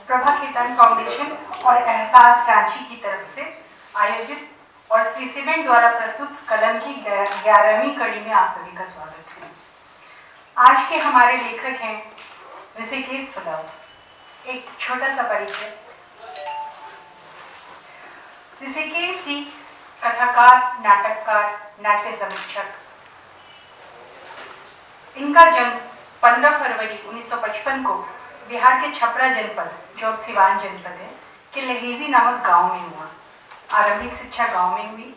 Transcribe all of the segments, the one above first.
Prabha Ketan foundation और एहसास रांची की तरफ से आयोजित और श्री सीमेंट द्वारा प्रस्तुत कलम की 11वीं कड़ी में आप सभी का स्वागत है। आज के हमारे लेखक हैं ऋषिकेश सुलभ। एक छोटा सा परिचय। ऋषिकेश जी कथाकार, नाटककार, नाट्य समीक्षक। इनका जन्म 15 फरवरी 1955 को बिहार के छपरा जनपद, जो अब सिवान जनपद है, के लहेजी नामक गांव में हुआ। आरंभिक शिक्षा गांव में हुई।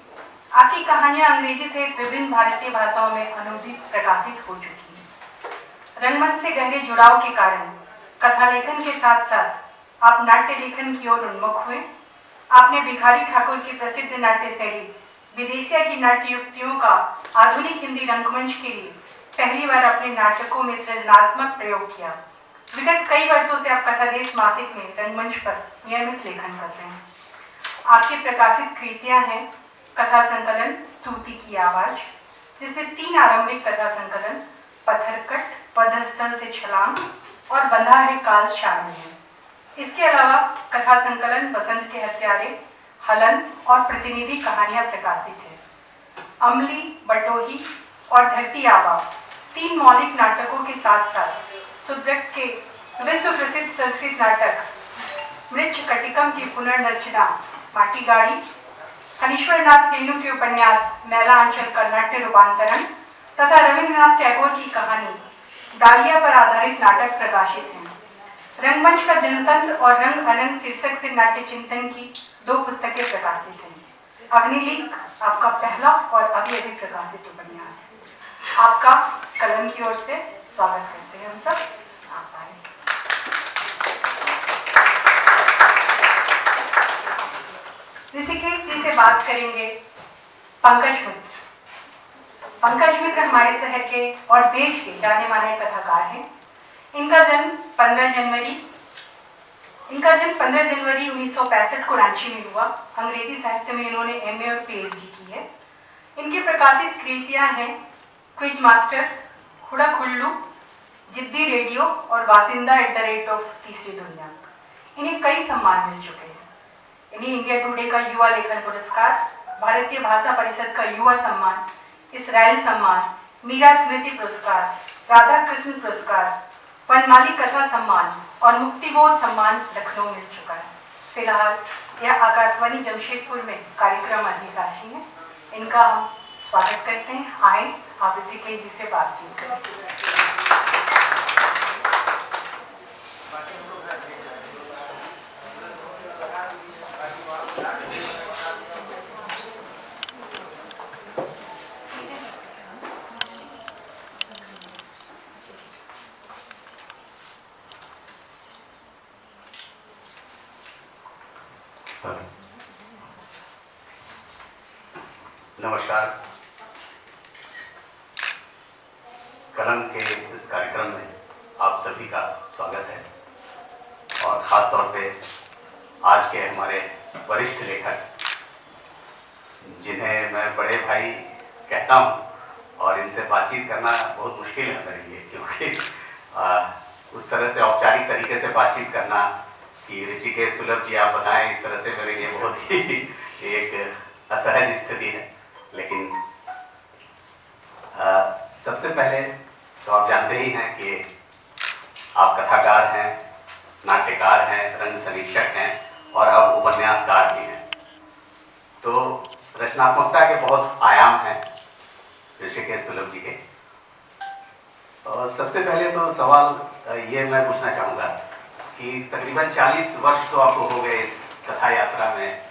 आपकी कहानियां अंग्रेजी सहित विभिन्न भारतीय भाषाओं में अनुदित प्रकाशित हो चुकी हैं। रंगमंच से गहरे जुड़ाव के कारण कथा लेखन के साथ साथ आप नाट्य लेखन की ओर उन्मुख हुए। आपने भिखारी ठाकुर की प्रसिद्ध नाट्य शैली विदेशिया की नाट्य युक्तियों का आधुनिक हिंदी रंगमंच के लिए पहली बार अपने नाटकों में सृजनात्मक प्रयोग किया। विगत कई वर्षों से आप कथादेश मासिक में रंगमंच पर नियमित लेखन कर रहे हैं। आपकी प्रकाशित कृतियां हैं कथा संकलन तूती की आवाज, जिसमें 3 आरंभिक कथा संकलन पत्थरकट, पदस्थल से छलांग और बंधा है काल शामिल है। इसके अलावा कथा संकलन बसंत के हत्यारे, हलन और प्रतिनिधि कहानियां प्रकाशित है। अमली, बटोही और धरती आबा 3 मौलिक नाटकों के साथ साथ सुद्रक के विश्व प्रसिद्ध संस्कृत नाटक मृच्छ कटिकम की पुनर्रचना माटी गाड़ी, हनीश्वरनाथ रेणु के उपन्यास मैला आंचल का नाट्य रूपांतरण तथा रविन्द्रनाथ टैगोर की कहानी डालिया पर आधारित नाटक प्रकाशित हैं। रंगमंच का जनतंत्र और रंग अनंग शीर्षक से नाट्य चिंतन की 2 पुस्तकें प्रकाशित हैं। अग्निलिंग आपका पहला और अभी अभी प्रकाशित उपन्यास है। आपका कलम की ओर से स्वागत करते हैं हम सब। आप आए। ऋषिकेश जी से बात करेंगे पंकज मित्र। पंकज मित्र हमारे शहर के और देश के जाने माने कथाकार हैं। इनका जन्म 15 जनवरी 1965 को रांची में हुआ। अंग्रेजी साहित्य में इन्होंने एमए और पीएचडी की है। इनकी प्रकाशित कृतियां हैं क्विज मास्टर, हुड़ा खुल्लू, जिद्दी रेडियो और वासिंदा @ तीसरी दुनिया। इन्हें कई सम्मान मिल चुके हैं। इन्हें इंडिया टुडे का युवा लेखन पुरस्कार, भारतीय भाषा परिषद का युवा सम्मान, इसराइल सम्मान, मीरा स्मृति पुरस्कार, राधा कृष्ण पुरस्कार, वनमाली कथा सम्मान और मुक्तिबोध सम्मान लखनऊ मिल चुका है। फिलहाल यह आकाशवाणी जमशेदपुर में कार्यक्रम अधिशासी है। इनका हम स्वागत करते हैं। आए, आप ऋषिकेश जी से बातचीत करें। नमस्कार। कलम के इस कार्यक्रम में आप सभी का स्वागत है और ख़ास तौर पे आज के हमारे वरिष्ठ लेखक, जिन्हें मैं बड़े भाई कहता हूँ और इनसे बातचीत करना बहुत मुश्किल है मेरे लिए, क्योंकि उस तरह से औपचारिक तरीके से बातचीत करना कि ऋषिकेश सुलभ जी आप बताएं, इस तरह से मेरे लिए बहुत ही एक असहज स्थिति है। लेकिन सबसे पहले तो आप जानते ही हैं कि आप कथाकार हैं, नाट्यकार हैं, रंग समीक्षक हैं और अब उपन्यासकार भी हैं। तो रचनात्मकता के बहुत आयाम हैं ऋषिकेश सुलभ जी के। और सबसे पहले तो सवाल ये मैं पूछना चाहूँगा कि तकरीबन 40 वर्ष तो आपको हो गए इस कथा यात्रा में।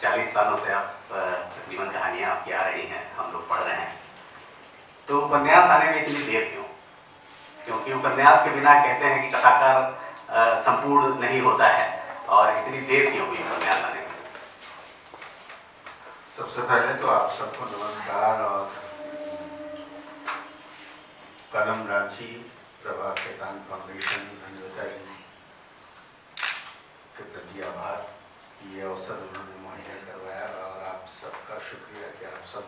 40 सालों से आप तकरीबन कहानियाँ आपकी आ रही हैं, हम लोग पढ़ रहे हैं। तो उपन्यास आने में इतनी देर क्यों? क्योंकि उपन्यास के बिना कहते हैं कि कथाकार संपूर्ण नहीं होता है, और इतनी देर क्यों हुई उपन्यास आने में? सबसे पहले तो आप सबको नमस्कार। और कलम रांची, प्रभा केतन फाउंडेशन, रंजता जी के प्रति आभार। ये अवसर उन्होंने मुहैया करवाया और आप सबका शुक्रिया कि आप सब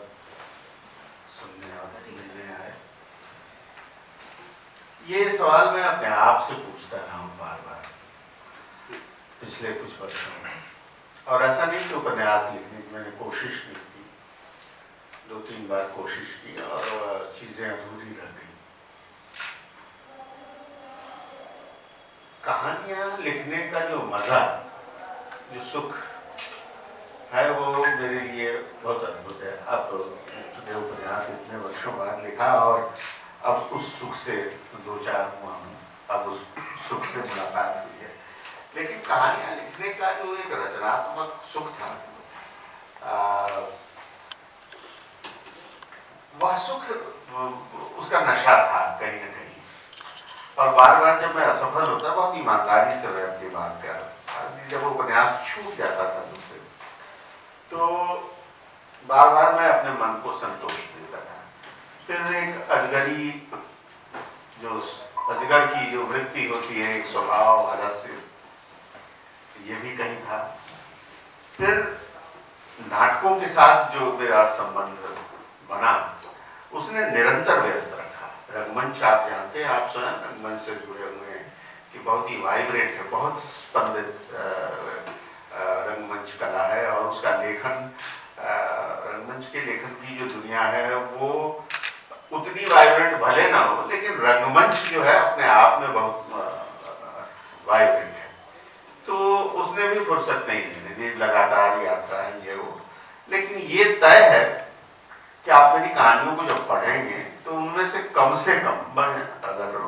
सुनने और मिलने आए। ये सवाल मैं अपने आप से पूछता रहा हूँ बार बार पिछले कुछ वर्षों में। और ऐसा नहीं कि उपन्यास लिखने की मैंने कोशिश नहीं की, 2-3 बार कोशिश की और चीज़ें अधूरी रह गई। कहानियाँ लिखने का जो मज़ा, जो सुख है, वो मेरे लिए बहुत अद्भुत है। अब चूँकि उपन्यास इतने वर्षों बाद लिखा और अब उस सुख से 2-4 हुआ हूँ, अब उस सुख से मुलाकात हुई है। लेकिन कहानियाँ लिखने का जो एक रचनात्मक सुख था, वह सुख, उसका नशा था कहीं न कहीं। और बार बार जब मैं असफल होता, बहुत ईमानदारी से मैं अपनी बात कर रहा था, जब उपन्यास छूट जाता था मुझसे, तो बार बार मैं अपने मन को संतोष देता था। फिर एक अजगरी, जो अजगर की जो वृत्ति होती है, एक स्वभाव आलस्य, ये भी कहीं था। फिर नाटकों के साथ जो मेरा संबंध बना, उसने निरंतर व्यस्त रखा। रंगमंच आप जानते हैं, आप स्वयं रंगमंच से जुड़े हुए हैं, कि बहुत ही वाइब्रेंट है, बहुत स्पंदित रंगमंच कला है। और उसका लेखन, रंगमंच के लेखन की जो दुनिया है, वो उतनी वाइब्रेंट भले ना हो, लेकिन रंगमंच जो है अपने आप में बहुत वाइब्रेंट है। तो उसने भी फुर्सत नहीं लेने दी, लगातार यात्रा है ये वो। लेकिन ये तय है कि आप मेरी कहानियों को जब पढ़ेंगे तो उनमें से कम, मैं अगर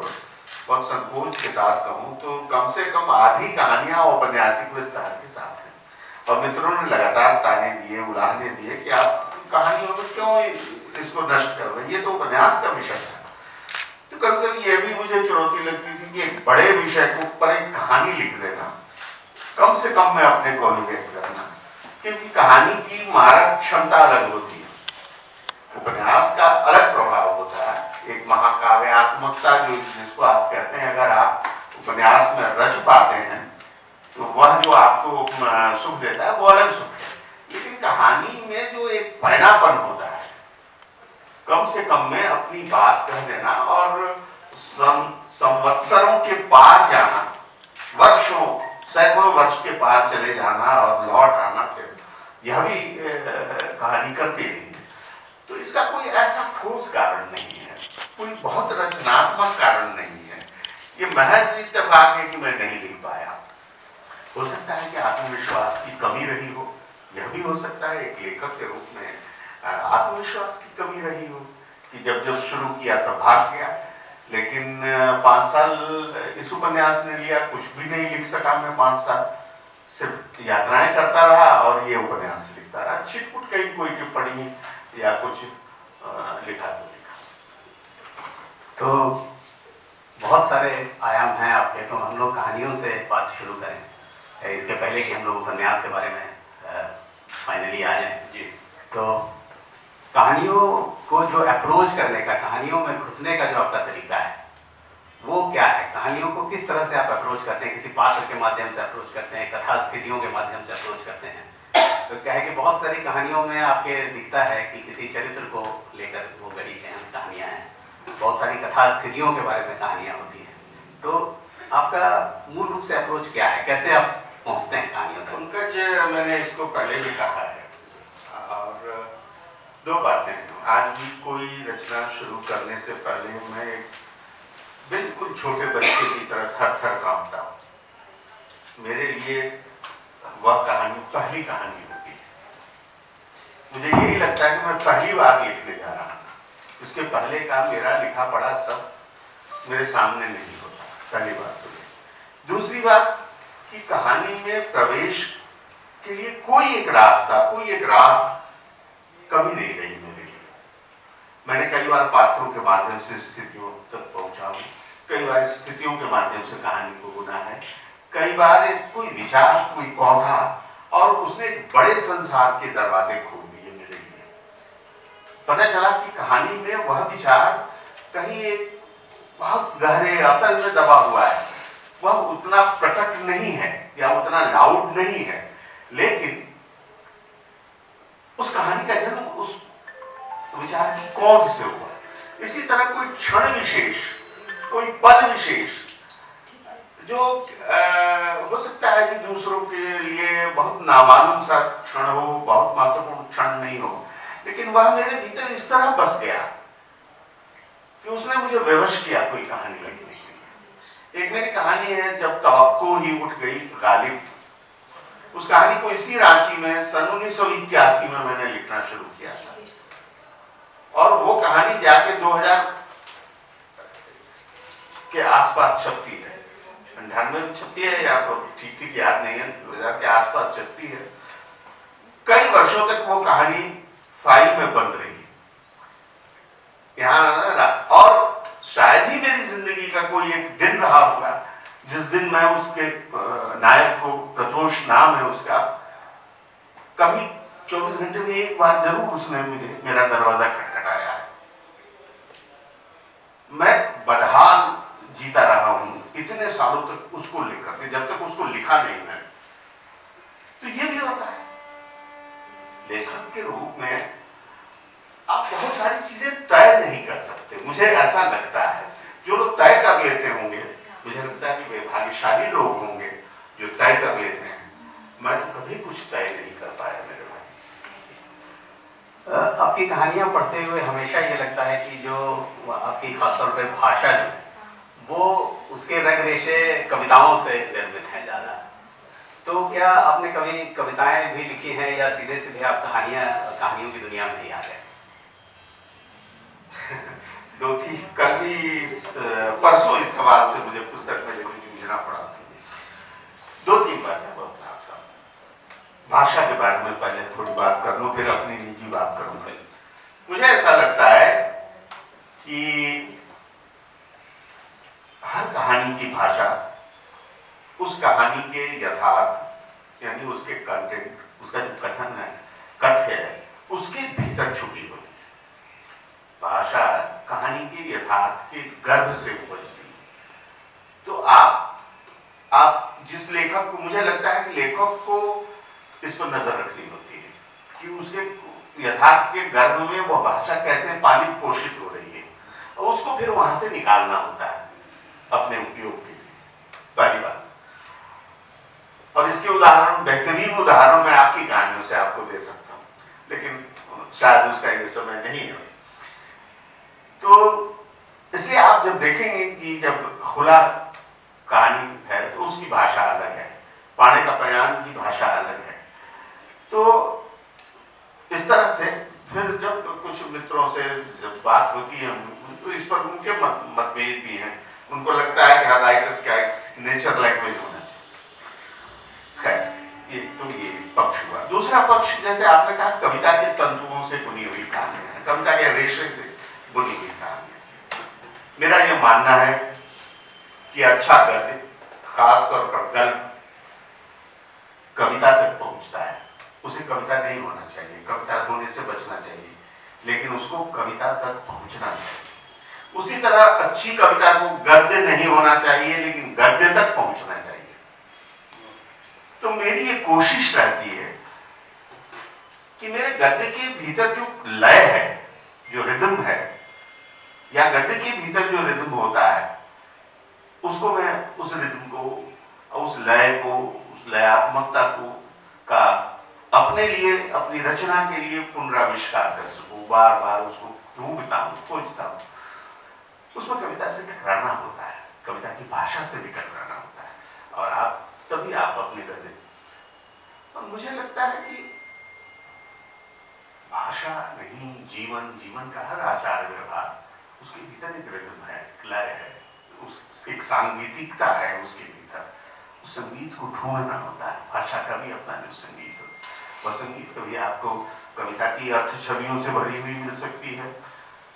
बहुत संकोच के साथ कहूँ तो कम से कम आधी कहानियाँ औपन्यासिक विस्तार के साथ हैं। और मित्रों ने लगातार ताने दिए, उलाहने दिए कि आप कहानियों में क्यों इसको नष्ट कर रहे हैं, ये तो उपन्यास का विषय था। तो कभी कभी ये भी मुझे चुनौती लगती थी कि एक बड़े विषय के ऊपर एक कहानी लिख देना, कम से कम मैं अपने को अभिव्यक्त करना, क्योंकि कहानी की मारक क्षमता अलग होती है, उपन्यास का अलग प्रभाव होता है। एक महाकाव्यात्मकता जो जिसको आप कहते हैं, अगर आप उपन्यास में रच पाते हैं तो वह जो आपको सुख देता है वो अलग सुख है। लेकिन कहानी में जो एक पैनापन होता है, कम से कम में अपनी बात कह देना और संवत्सरों के पार जाना, वर्षों, सैकड़ों वर्ष के पार चले जाना और लौट आना, फिर यह भी कहानी करती रही है। तो इसका कोई ऐसा ठोस कारण नहीं है, कोई बहुत रचनात्मक कारण नहीं है। ये महज इत्तेफाक है कि मैं नहीं लिख पाया। हो सकता है कि आत्मविश्वास की कमी रही हो, यह भी हो सकता है एक लेखक के रूप में आत्मविश्वास की कमी रही हो कि जब शुरू किया तब भाग गया। लेकिन 5 साल इस उपन्यास ने लिया, कुछ भी नहीं लिख सका मैं 5 साल, सिर्फ यात्राएं करता रहा और ये उपन्यास लिखता रहा। छिटपुट कहीं कोई टिप्पणी या कुछ लिखा तो लिखा। तो बहुत सारे आयाम हैं आपके, तो हम लोग कहानियों से बात शुरू करें, इसके पहले कि हम लोग उपन्यास के बारे में फाइनली आ जाएं। जी, तो कहानियों को जो अप्रोच करने का, कहानियों में घुसने का जो आपका तरीका है, वो क्या है? कहानियों को किस तरह से आप अप्रोच करते हैं? किसी पात्र के माध्यम से अप्रोच करते हैं, कथा स्थितियों के माध्यम से अप्रोच करते हैं? तो क्या है कि बहुत सारी कहानियों में आपके दिखता है कि किसी चरित्र को लेकर वो गढ़ी कहानियाँ हैं, बहुत सारी कथा स्थितियों के बारे में कहानियाँ होती हैं। तो आपका मूल रूप से अप्रोच क्या है, कैसे आप पहुँचते हैं कहानियों तक? पंकज, मैंने इसको पहले भी कहा है, और 2 बातें हैं। आज भी कोई रचना शुरू करने से पहले मैं बिल्कुल छोटे बच्चे की तरह थर-थर कांपता हूँ। मेरे लिए वह कहानी पहली कहानी होती है। मुझे यही लगता है कि मैं पहली बार लिखने जा रहा हूँ। इसके पहले का मेरा लिखा पढ़ा सब मेरे सामने नहीं होता, पहली बात तो ये। दूसरी बात कि कहानी में प्रवेश के लिए कोई एक रास्ता, कोई एक राह कभी नहीं रही मेरे लिए। मैंने कई बार पात्रों के माध्यम से स्थितियों तक पहुंचा हूँ, कई बार स्थितियों के माध्यम से कहानी को बुना है, कई बार कोई विचार, कोई पौधा, और उसने एक बड़े संसार के दरवाजे खोल दिए मेरे लिए। पता चला कि कहानी में वह विचार कहीं एक बहुत गहरे अतल में दबा हुआ है, वह उतना प्रकट नहीं है या उतना लाउड नहीं है, लेकिन उस कहानी का जन्म उस विचार की कौन से हुआ। इसी तरह कोई क्षण विशेष, कोई पल विशेष जो जो हो सकता है कि दूसरों के लिए बहुत नामालूम सा क्षण हो, बहुत महत्वपूर्ण क्षण नहीं हो, लेकिन वह मेरे भीतर इस तरह बस गया कि उसने मुझे विवश किया कोई कहानी लिखने के लिए। एक मेरी कहानी है, जब तवक्को ही उठ गई गालिब। उस कहानी को इसी रांची में सन 1981 में मैंने लिखना शुरू किया था, और वो कहानी जाके 2000 के आसपास छपती है। 98 में छपती है या तो ठीक ठीक याद नहीं है, 2000 के आसपास छपती है। कई वर्षों तक वो कहानी फाइल में बंद रही यहाँ, और शायद ही मेरी जिंदगी का कोई एक दिन रहा होगा जिस दिन मैं उसके नायक को, प्रतोष नाम है उसका, कभी 24 घंटे में एक बार जरूर उसने मुझे मेरा दरवाजा खटखटाया है। मैं बदहाल जीता रहा हूं इतने सालों तक उसको लेकर के, जब तक उसको लिखा नहीं मैंने। तो ये भी होता है लेखक के रूप में, आप बहुत सारी चीजें तय नहीं कर सकते। मुझे ऐसा लगता है जो लोग तय कर लेते होंगे, मुझे लगता है कि वे भाग्यशाली लोग होंगे जो तय कर लेते हैं। मैं तो कभी कुछ तय नहीं कर पाया मेरे भाई। आपकी कहानियां पढ़ते हुए हमेशा ये लगता है कि जो आपकी खासतौर पे भाषा जो है वो उसके रंग रेशे कविताओं से निर्मित है ज़्यादा। तो क्या आपने कभी कविताएं भी लिखी हैं या सीधे सीधे आप कहानियों की दुनिया में ही आ गए? दो थी कल भी परसों इस सवाल से मुझे पुस्तक में जूझना पड़ा था। 2-3 बातें बहुत साफ। भाषा के बारे में पहले थोड़ी बात कर लूं, फिर अपनी निजी बात करूंगा। मुझे ऐसा लगता है कि हर कहानी की भाषा उस कहानी के यथार्थ, यानी उसके कंटेंट, उसका जो कथन है, कथ्य है, उसके भीतर छुपी होती है। भाषा कहानी के यथार्थ के गर्भ से उपजती है। तो आप जिस लेखक को, मुझे लगता है कि लेखक को इस पर नजर रखनी होती है कि उसके यथार्थ के गर्भ में वह भाषा कैसे पालित पोषित हो रही है, और उसको फिर वहां से निकालना होता है अपने उपयोग के लिए। पहली बात। और इसके उदाहरण, बेहतरीन उदाहरण मैं आपकी कहानियों से आपको दे सकता हूं, लेकिन शायद उसका ये समय नहीं है। तो इसलिए आप जब देखेंगे कि जब खुला कहानी है तो उसकी भाषा अलग है, पाने का बयान की भाषा अलग है। तो इस तरह से फिर जब कुछ मित्रों से जब बात होती है तो इस पर उनके मतभेद भी हैं। उनको लगता है कि हर राइटर का एक सिग्नेचर लैंग्वेज होना चाहिए। खैर, ये पक्ष हुआ। दूसरा पक्ष, जैसे आपने कहा, कविता के तंतुओं से बुनी हुई कहानियां हैं, कविता के रेशे से बुनी हुई कहानियां। मेरा यह मानना है कि अच्छा गद्य, खासतौर पर गल्प, कविता तक पहुंचता है। उसे कविता नहीं होना चाहिए, कविता होने से बचना चाहिए, लेकिन उसको कविता तक पहुंचना चाहिए। उसी तरह अच्छी कविता को गद्य नहीं होना चाहिए, लेकिन गद्य तक पहुंचना चाहिए। तो मेरी ये कोशिश रहती है कि मेरे गद्य के भीतर जो लय है, जो रिदम है, या गद्य के भीतर जो रिदम होता है, उसको मैं उस रिदम को, उस लय को, उस लयात्मकता को का अपने लिए, अपनी रचना के लिए पुनराविष्कार कर सकूं, बार बार उसको ढूंढता हूं, खोजता हूं। उसमें कविता से टकराना होता है, कविता की भाषा से भी टकराना होता है, और तभी आप अपने गद्य। और मुझे लगता है कि भाषा नहीं, जीवन का हर आचार व्यवहार, उसके भीतर एक रिदम है, एक लय है, एक सांगीतिकता है उसके भीतर। उस संगीत को ढूंढना होता है। भाषा का भी अपना जो संगीत होता है, वह संगीत कभी आपको कविता की अर्थ छवियों से भरी हुई मिल सकती है,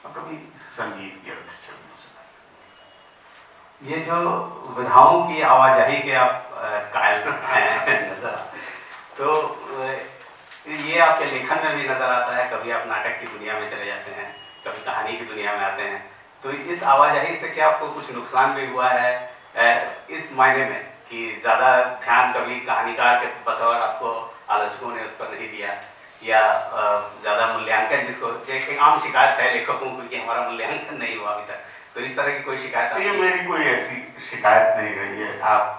और कभी संगीत की अर्थ छवियों से भरी। ये जो विधाओं की आवाजाही के आप कायल हैं नजर, तो ये आपके लेखन में भी नजर आता है। कभी आप नाटक की दुनिया में चले जाते हैं, कभी कहानी की दुनिया में आते हैं। तो इस आवाजाही से क्या आपको कुछ नुकसान भी हुआ है, इस मायने में कि ज़्यादा ध्यान कभी कहानीकार के बतौर आपको आलोचकों ने उस पर नहीं दिया, या ज़्यादा मूल्यांकन, जिसको एक आम शिकायत है लेखकों को कि हमारा मूल्यांकन नहीं हुआ अभी तक, तो इस तरह की कोई शिकायत ये आपकी? मेरी कोई ऐसी शिकायत नहीं रही है। आप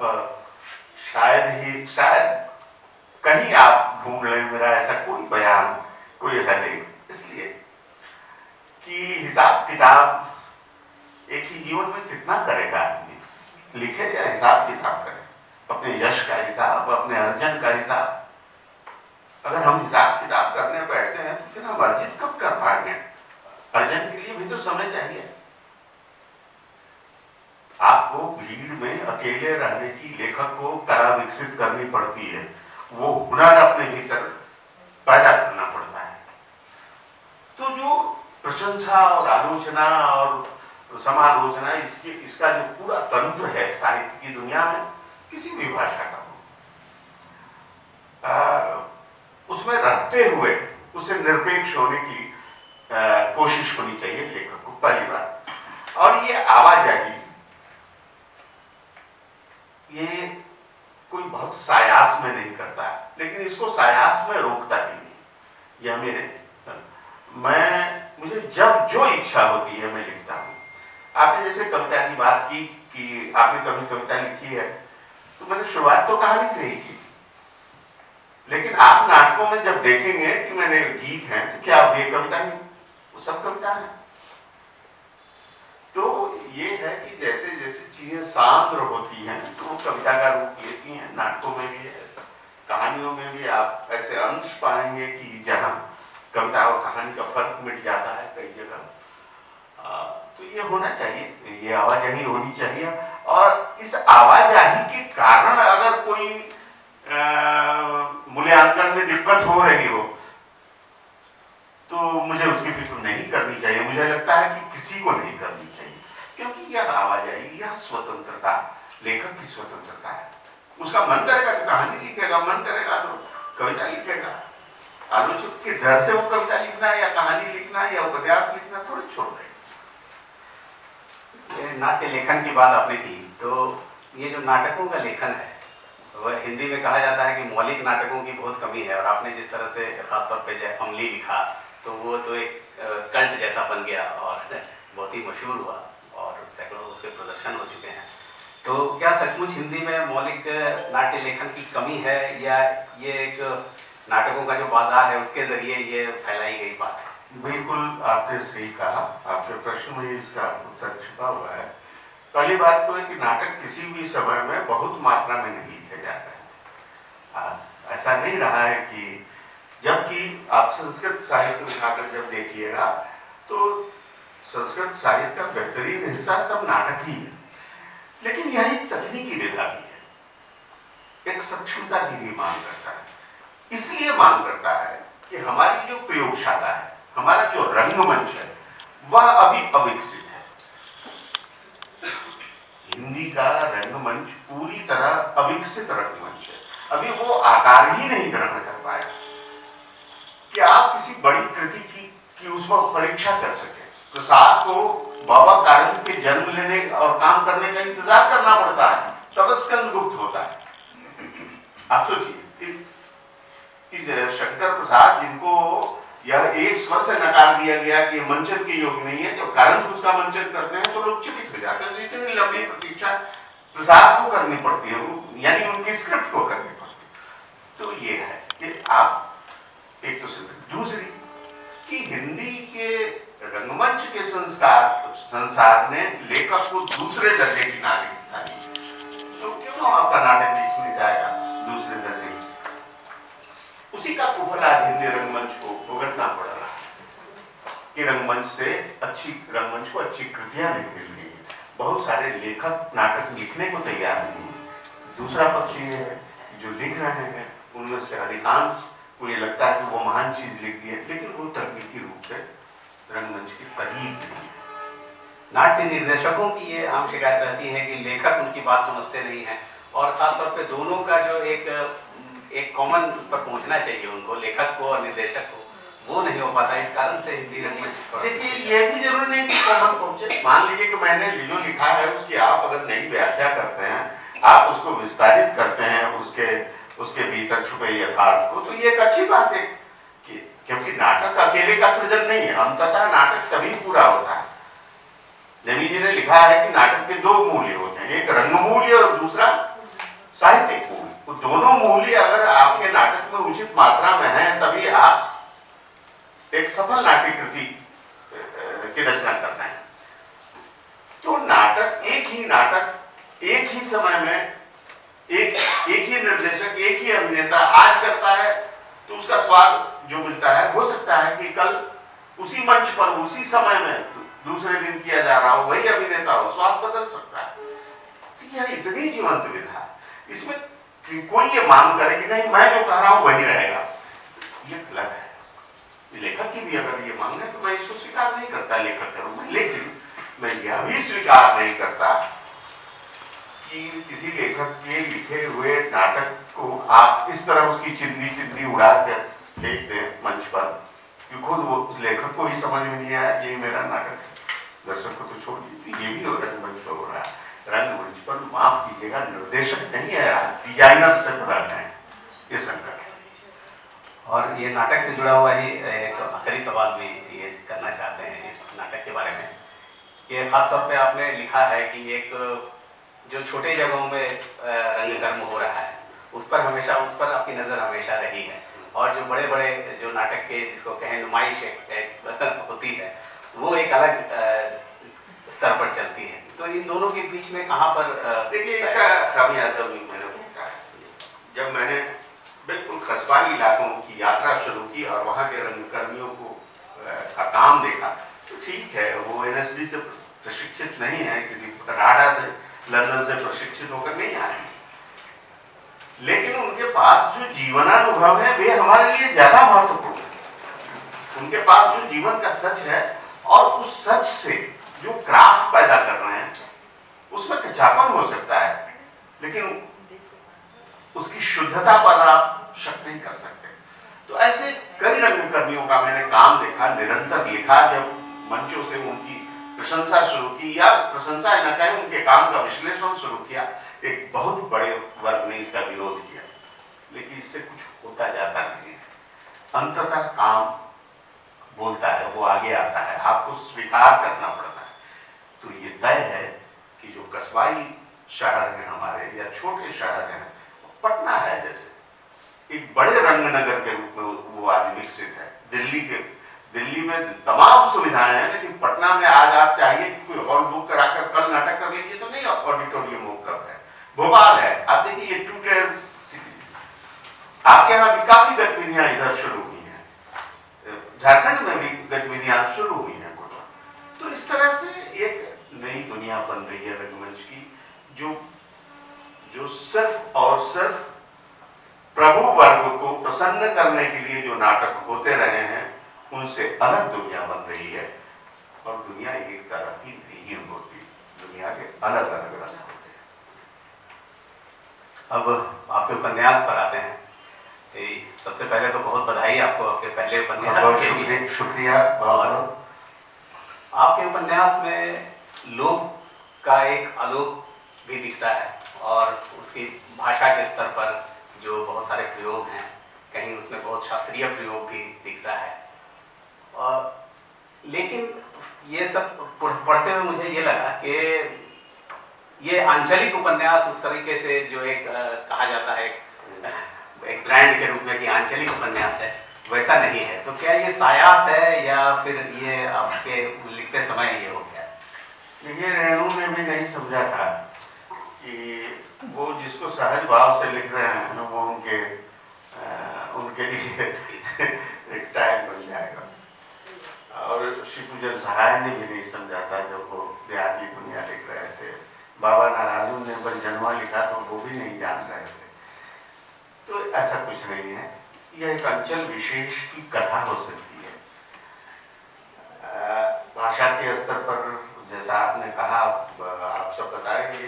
शायद कहीं आप ढूंढ लें मेरा ऐसा कोई बयान, कोई ऐसा नहीं, इसलिए कि हिसाब किताब एक ही जीवन में कितना करेगा आदमी, लिखे या हिसाब किताब करे, अपने यश का हिसाब, अपने अर्जन का हिसाब। अगर हम हिसाब किताब करने बैठते हैं तो फिर हम अर्जित कब कर पाएंगे? अर्जन के लिए भी तो समय चाहिए। आपको भीड़ में अकेले रहने की लेखक को कला विकसित करनी पड़ती है, वो हुनर अपने भीतर पैदा करना पड़ता है। तो जो प्रशंसा और आलोचना और समालोचना, इसका जो पूरा तंत्र है साहित्य की दुनिया में, किसी भी भाषा का हो, उसमें रहते हुए उसे निरपेक्ष होने की कोशिश होनी चाहिए लेखक को, पहली बात। और ये आवाजाही, ये कोई बहुत सायास में नहीं करता, लेकिन इसको सायास में रोकता भी नहीं। यह मुझे जब जो इच्छा होती है मैं लिखता हूँ। आपने जैसे कविता की बात की कि आपने कभी कविता लिखी है, तो मैंने शुरुआत तो कहानी से ही की, लेकिन आप नाटकों में जब देखेंगे कि मैंने गीत हैं, तो क्या ये कविता नहीं, वो सब कविता है। तो ये है कि जैसे जैसे चीजें सांद्र होती हैं तो वो कविता का रूप लेती हैं। नाटकों में भी है, कहानियों में भी आप ऐसे अंश पाएंगे कि जहाँ कविता और कहानी का फर्क मिट जाता है कई जगह। तो ये होना चाहिए, ये आवाजाही होनी चाहिए। और इस आवाजाही के कारण अगर कोई मूल्यांकन में दिक्कत हो रही हो तो मुझे उसकी फिक्र नहीं करनी चाहिए। मुझे लगता है कि किसी को नहीं करनी चाहिए, क्योंकि यह आवाजाही, यह स्वतंत्रता लेखक की स्वतंत्रता है। उसका मन करेगा तो कहानी लिखेगा, मन करेगा तो कविता लिखेगा। आलोचक के डर से वो कविता लिखना या कहानी लिखना या उपन्यास लिखना थोड़ी छोड़ देगा। ये नाट्य लेखन की बात आपने की, तो ये जो नाटकों का लेखन है, वह हिंदी में कहा जाता है कि मौलिक नाटकों की बहुत कमी है। और आपने जिस तरह से खासतौर पे जय अमली लिखा, तो वो तो एक कल्ट जैसा बन गया और बहुत ही मशहूर हुआ और सैकड़ों उसके प्रदर्शन हो चुके हैं। तो क्या सचमुच हिंदी में मौलिक नाट्य लेखन की कमी है, या ये एक नाटकों का जो बाजार है उसके जरिए ये फैलाई गई बात है? बिल्कुल आपने सही कहा, आपके प्रश्न में इसका उत्तर छिपा हुआ है। पहली बात तो है कि नाटक किसी भी समय में बहुत मात्रा में नहीं लिखे जाते हैं। ऐसा नहीं रहा है कि, जबकि आप संस्कृत साहित्य उठाकर जब देखिएगा तो संस्कृत साहित्य का बेहतरीन हिस्सा सब नाटक ही है। लेकिन यह एक तकनीकी विधा भी है, एक सक्षमता की भी मांग करता है। इसलिए मांग करता है कि हमारी जो प्रयोगशाला है, हमारा जो रंगमंच है, वह अभी अविकसित है। हिंदी का रंगमंच पूरी तरह अविकसित रंगमंच है। अभी वो आकार ही नहीं ग्रहण कर पाया कि आप किसी बड़ी कृति की उसमें परीक्षा कर सके। प्रसाद को बाबा कारंत के जन्म लेने और काम करने का इंतजार करना पड़ता है, तब स्कंदगुप्त होता है। आप सोचिए कि शंकर प्रसाद, जिनको यह एक स्वर से नकार दिया गया कि मंचन के योग नहीं है, जब कारंत उसका मंचन करते हैं तो लोग चकित हो जाते हैं। तो इतनी लंबी प्रतीक्षा प्रसाद को करनी पड़ती है, यानी उनकी स्क्रिप्ट को करनी पड़ती है। तो ये है कि आप एक तो दूसरी कि हिंदी के रंगमंच के संसार ने लेखक को दूसरे दर्जे की नागरिकता दी। तो क्यों आपका नाटक लिखने जाएगा दूसरे दर्जे की? उसी का कुफल आज हिंदी रंगमंच को भुगतना पड़ रहा है कि रंगमंच को अच्छी कृतियां नहीं मिल रही है। बहुत सारे लेखक नाटक लिखने को तैयार नहीं है। दूसरा पक्ष ये है, जो लिख रहे हैं उनमें से अधिकांश को ये लगता है कि वो महान चीज लिख दी है, लेकिन वो तकनीकी रूप से रंगमंच के करीब नहीं है। नाट्य निर्देशकों की ये आम शिकायत रहती है कि लेखक उनकी बात समझते नहीं हैं, और खासतौर पे दोनों का जो एक कॉमन उस पर पहुंचना चाहिए उनको, लेखक को और निर्देशक को, वो नहीं हो पाता। इस कारण से हिंदी रंगमंच, देखिए ये भी जरूरी नहीं कि कॉमन पहुंचे। मान लीजिए कि मैंने जो लिखा है उसकी आप अगर नई व्याख्या करते हैं, आप उसको विस्तारित करते हैं, उसके भीतर छुपे यथार्थ को, तो ये एक अच्छी बात है क्योंकि नाटक अकेले का सृजन नहीं है। अंततः नाटक तभी पूरा होता है नेमी जी ने लिखा है कि नाटक के दो मूल्य होते हैं, एक रंग मूल्य और दूसरा साहित्यिक मूल्य। वो दोनों मूल्य अगर आपके नाटक में उचित मात्रा में हैं तभी आप एक सफल नाट्यकृति की रचना करना है। तो नाटक, एक ही नाटक एक ही समय में एक ही निर्देशक, एक ही अभिनेता आज करता है तो उसका स्वाद जो मिलता है, हो सकता है कि कल उसी मंच पर उसी समय में दूसरे दिन किया जा रहा हो, वही अभिनेता हो, स्वाद बदल सकता है। तो यह इतनी जीवंत विधा है, इसमें कोई ये मांग करे कि नहीं मैं जो कह रहा हूं वही रहेगा, ये गलत है। लेखक की भी अगर ये मांग है तो मैं इसको स्वीकार नहीं करता लेखक के रूप में, लेकिन मैं यह भी स्वीकार नहीं करता कि किसी लेखक के लिखे हुए नाटक को आप इस तरह उसकी चिंदी उड़ा कर फेंक दें मंच पर कि खुद वो उस लेखक को ही समझ में नहीं आया ये मेरा नाटक है, दर्शक को तो छोड़ दीजिए। ये भी रंगमंच पर हो रहा है। रंगमंच पर माफ कीजिएगा निर्देशक नहीं है, डिजाइनर से बड़ा है ये संकट। और ये नाटक से जुड़ा हुआ ही एक आखिरी सवाल भी ये करना चाहते हैं इस नाटक के बारे में, कि खासतौर पे आपने लिखा है कि एक जो छोटे जगहों में रंगकर्म हो रहा है उस पर आपकी नज़र हमेशा रही है, और जो बड़े बड़े जो नाटक के जिसको कहें नुमाइश एक होती है वो एक अलग स्तर पर चलती है। तो इन दोनों के बीच में कहाँ पर देखिए इसका खामियाजा भी मैंने भुगता है। जब मैंने बिल्कुल कस्बाई इलाकों की यात्रा शुरू की और वहाँ के रंगकर्मियों को का काम देखा तो ठीक है, वो NSD से प्रशिक्षित नहीं है, किसी कनाडा से लंदन से प्रशिक्षित होकर नहीं आए, लेकिन उनके पास जो जीवनानुभव है वे हमारे लिए ज्यादा महत्वपूर्ण है। उनके पास जो जीवन का सच है और उस सच से जो क्राफ्ट पैदा कर रहे हैं उसमें कच्चापन हो सकता है, लेकिन उसकी शुद्धता पर आप शक नहीं कर सकते। तो ऐसे कई रंगकर्मियों का मैंने काम देखा, निरंतर लिखा, जब मंचों से उनकी प्रशंसा शुरू की या प्रशंसा न कहें उनके काम का विश्लेषण शुरू किया, एक बहुत बड़े वर्ग ने इसका विरोध किया, लेकिन इससे कुछ होता जाता नहीं है। अंततः काम बोलता है, वो आगे आता है, आपको स्वीकार करना पड़ता है। तो ये तय है कि जो कस्बाई शहर हैं हमारे या छोटे शहर हैं, पटना है जैसे एक बड़े रंगनगर के रूप में वो आज विकसित है। दिल्ली में तमाम सुविधाएं हैं, लेकिन पटना में आज आप चाहिए कि कोई हॉल बुक कराकर कल नाटक कर लीजिए तो नहीं ऑडिटोरियम उपलब्ध है। भोपाल है, आप देखिए ये 2 टायर सिटी, आपके यहाँ भी काफी गतिविधियां इधर शुरू हुई हैं, झारखंड में भी गतिविधियां शुरू हुई हैं कुछ। तो इस तरह से एक नई दुनिया बन रही है रंगमंच की, जो सिर्फ और सिर्फ प्रभु वर्ग को प्रसन्न करने के लिए जो नाटक होते रहे हैं उनसे अलग दुनिया बन रही है। और दुनिया एक तरह की नहीं होती, दुनिया के अलग अलग रंग होते हैं। अब आपके उपन्यास पर आते हैं। सबसे पहले तो बहुत बधाई आपको आपके पहले उपन्यास के लिए। शुक्रिया। और आपके उपन्यास में लोक का एक आलोक भी दिखता है और उसकी भाषा के स्तर पर जो बहुत सारे प्रयोग हैं, कहीं उसमें बहुत शास्त्रीय प्रयोग भी दिखता है। लेकिन ये सब पढ़ते हुए मुझे ये लगा कि ये आंचलिक उपन्यास उस तरीके से जो एक कहा जाता है एक ब्रांड के रूप में कि आंचलिक उपन्यास है, वैसा नहीं है। तो क्या ये सायास है या फिर ये आपके लिखते समय ये हो गया? ये रेणु ने भी नहीं समझा था कि वो जिसको सहज भाव से लिख रहे हैं वो उनके लिए एक टैग बन जाएगा। और शिवपूजन सहाय ने भी नहीं समझा था जब वो देहाती दुनिया लिख रहे थे। बाबा नारायण ने बंजनवा लिखा तो वो भी नहीं जान रहे थे। तो ऐसा कुछ नहीं है, यह एक अंचल विशेष की कथा हो सकती है। भाषा के स्तर पर जैसा आपने कहा, आप सब बताएंगे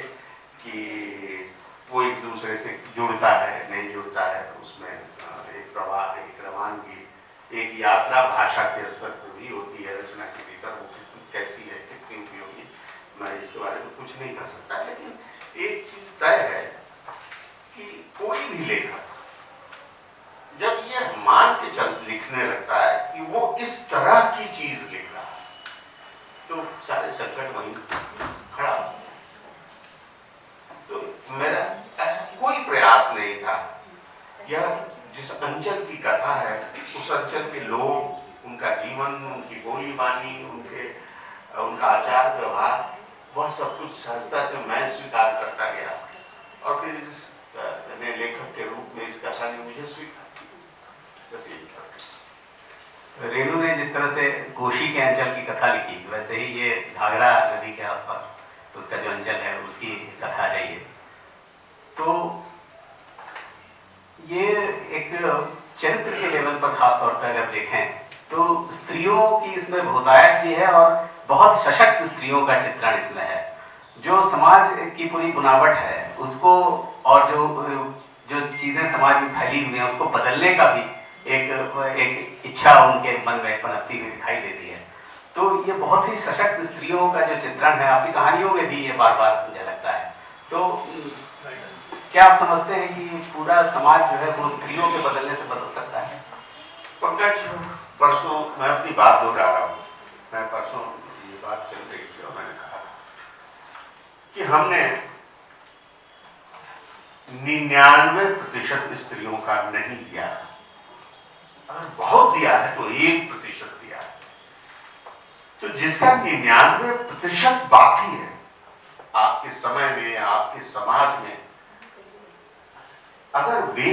कि वो एक दूसरे से जुड़ता है नहीं जुड़ता है, उसमें एक प्रवाह, एक रवानगी, एक यात्रा भाषा के स्तर पर भी होती है। रचना के भीतर वो कैसी है, कितनी उपयोगी, मैं इसके बारे में कुछ नहीं कर सकता। लेकिन एक चीज तय है कि कोई भी लेखक जब ये मान के लिखने लगता है कि वो इस तरह की चीज लिख रहा है, तो सारे संकट वहीं खड़ा। तो मेरा ऐसा कोई प्रयास नहीं था। यह जिस अंचल की कथा है, उस अंचल के लोग, उनका जीवन, उनकी बोली बानी, उनका आचार व्यवहार, वह सब कुछ सहजता से मैं स्वीकार करता गया और फिर इस लेखक के रूप में इस कथा ने मुझे स्वीकार किया। बस यही था। रेणु ने जिस तरह से कोशी के अंचल की कथा लिखी, वैसे ही ये घाघरा नदी के आसपास उसका जो अंचल है उसकी कथा है ये। तो ये एक चरित्र के लेवल पर खास तौर पर अगर देखें तो स्त्रियों की इसमें बहुतायत भी है और बहुत सशक्त स्त्रियों का चित्रण इसमें है। जो समाज की पूरी बुनावट है उसको, और जो चीज़ें समाज में फैली हुई हैं उसको बदलने का भी एक इच्छा उनके मन में पनपती हुई दिखाई देती है। तो ये बहुत ही सशक्त स्त्रियों का जो चित्रण है, आपकी कहानियों में भी ये बार बार मुझे लगता है। तो क्या आप समझते हैं कि पूरा समाज जो है वो स्त्रियों के बदलने से बदल सकता है? पंकज, परसों मैं अपनी बात दोहरा रहा हूँ। मैं परसों ये बात चल रही थी और मैंने कहा कि हमने 99% स्त्रियों का नहीं दिया। अगर बहुत दिया है तो 1% दिया है। तो जिसका 99% बाकी है आपके समय में, आपके समाज में, अगर वे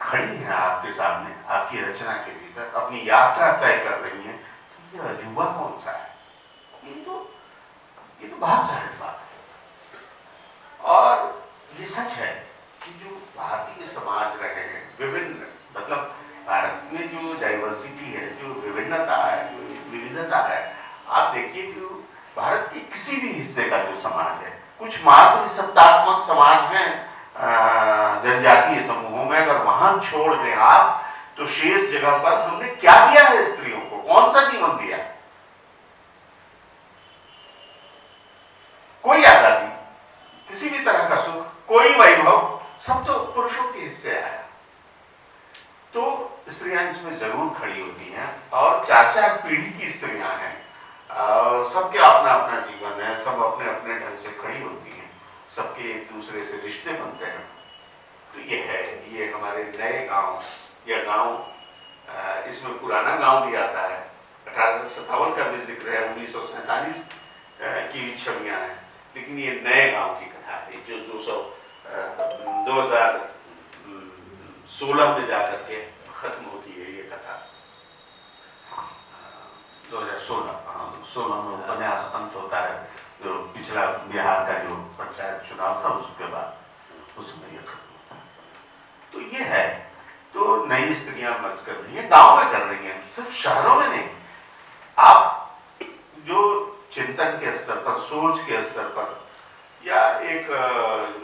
खड़ी हैं आपके सामने, आपकी रचना के भीतर अपनी यात्रा तय कर रही हैं, तो ये अजूबा कौन सा है? ये तो बहुत सहज बात है। और ये सच है कि जो भारतीय समाज रहे हैं, विभिन्न, मतलब भारत में जो डाइवर्सिटी है, जो विभिन्नता है, जो विविधता है, आप देखिए कि भारत के किसी भी हिस्से का जो समाज है, कुछ मात्र सत्तात्मक समाज है जनजातीय समूहों में, अगर वहां छोड़ दें आप, तो शेष जगह पर हमने क्या दिया है स्त्रियों को? कौन सा जीवन दिया है? कोई आजादी, किसी भी तरह का सुख, कोई वैभव, सब तो पुरुषों के हिस्से आया। तो स्त्रियां इसमें जरूर खड़ी होती हैं और 4-4 पीढ़ी की स्त्रियां हैं, सबके अपना अपना जीवन है, सब अपने अपने ढंग से खड़ी होती हैं, सबके एक दूसरे से रिश्ते बनते हैं। तो ये है, ये हमारे नए गांव, यह गांव, इसमें पुराना गांव भी आता है, 1857 का भी जिक्र है, 1947 की भी छवियां हैं, लेकिन ये नए गांव की कथा है जो 2016 में जाकर के खत्म होती है ये कथा। 2016 में उपन्यास अंत होता है, जो पिछला बिहार का जो पंचायत चुनाव था उसके बाद उसमें ये खत्म होता है। तो ये है, तो नई स्त्रियां मर्ज कर रही हैं, गांव में कर रही हैं, सिर्फ शहरों में नहीं। आप जो चिंतन के स्तर पर, सोच के स्तर पर, या एक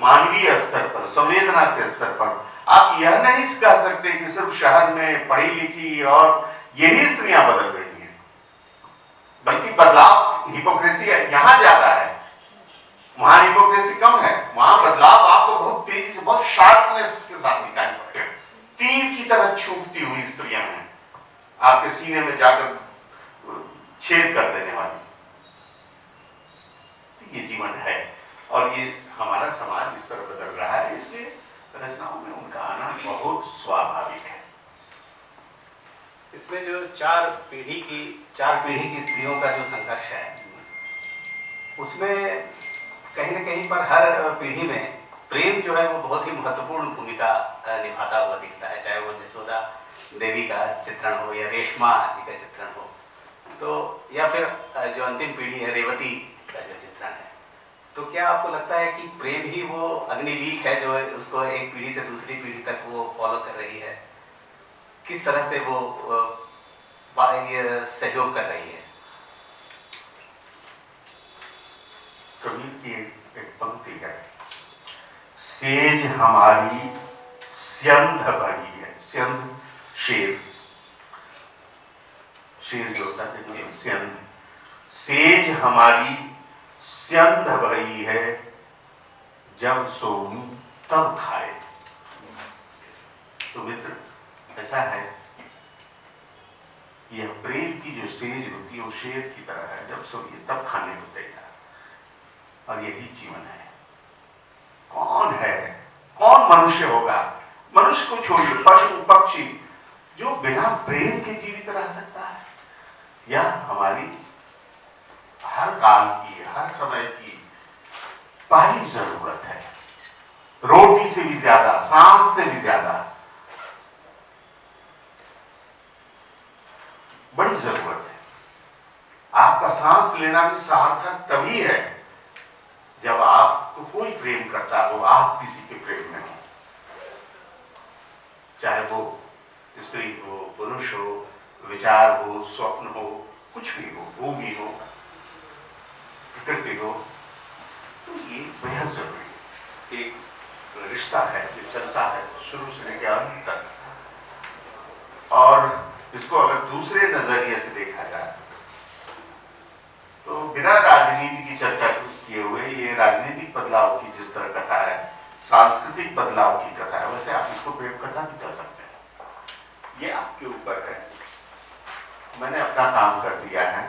मानवीय स्तर पर, संवेदना के स्तर पर, आप यह नहीं कह सकते कि सिर्फ शहर में पढ़ी लिखी और यही स्त्रियां बदल रही हैं, बल्कि बदलाव, हिपोक्रेसी यहां ज्यादा है, वहां हिपोक्रेसी कम है। वहां बदलाव आपको बहुत तेजी से, बहुत शार्पनेस के साथ दिखाई पड़ेगा। तीर की तरह छूटती हुई स्त्रियां हैं, आपके सीने में जाकर छेद कर देने वाली। ये जीवन है और ये हमारा समाज इस तरह बदल रहा है, इसलिए रचनाओं में उनका आना बहुत स्वाभाविक है। इसमें जो 4 पीढ़ी की स्त्रियों का जो संघर्ष है, उसमें कहीं न कहीं पर हर पीढ़ी में प्रेम जो है वो बहुत ही महत्वपूर्ण भूमिका निभाता हुआ दिखता है, चाहे वो जसोदा देवी का चित्रण हो या रेशमा जी का चित्रण हो, तो या फिर जो अंतिम पीढ़ी है रेवती का जो चित्रण है। तो क्या आपको लगता है कि प्रेम ही वो अग्निलीक है जो उसको एक पीढ़ी से दूसरी पीढ़ी तक वो फॉलो कर रही है? किस तरह से वो ये सहयोग कर रही है? कबीर की एक पंक्ति है, सेज हमारी स्यंध भरी है। स्यंध शेर जो होता है, स्यंध। सेज हमारी स्यंध भई है, जब सोऊं तब खाए। तो मित्र, ऐसा है यह प्रेम की जो सेज होती है वो शेर की तरह है, जब सोइए तब खाने को तैयार, और यही जीवन है। कौन है, कौन मनुष्य होगा, मनुष्य को छोड़िए, पशु पक्षी जो बिना प्रेम के जीवित रह सकता है? यह हमारी हर काल की, हर समय की पहली जरूरत है। रोटी से भी ज्यादा, सांस से भी ज्यादा बड़ी जरूरत है। आपका सांस लेना भी सार्थक तभी है जब आपको कोई प्रेम करता हो, आप किसी के प्रेम में हो, चाहे वो स्त्री हो, पुरुष हो, विचार हो, स्वप्न हो, कुछ भी हो, भूमि हो, प्रकृति हो। तो ये बेहद जरूरी एक रिश्ता है जो चलता है शुरू से लेकर अंत तक। और इसको अगर दूसरे नजरिए से देखा जाए तो बिना राजनीति की चर्चा किए हुए, ये राजनीतिक बदलाव की जिस तरह कथा है, सांस्कृतिक बदलाव की कथा है, वैसे आप इसको प्रेम कथा भी कह सकते हैं। ये आपके ऊपर है। मैंने अपना काम कर दिया है,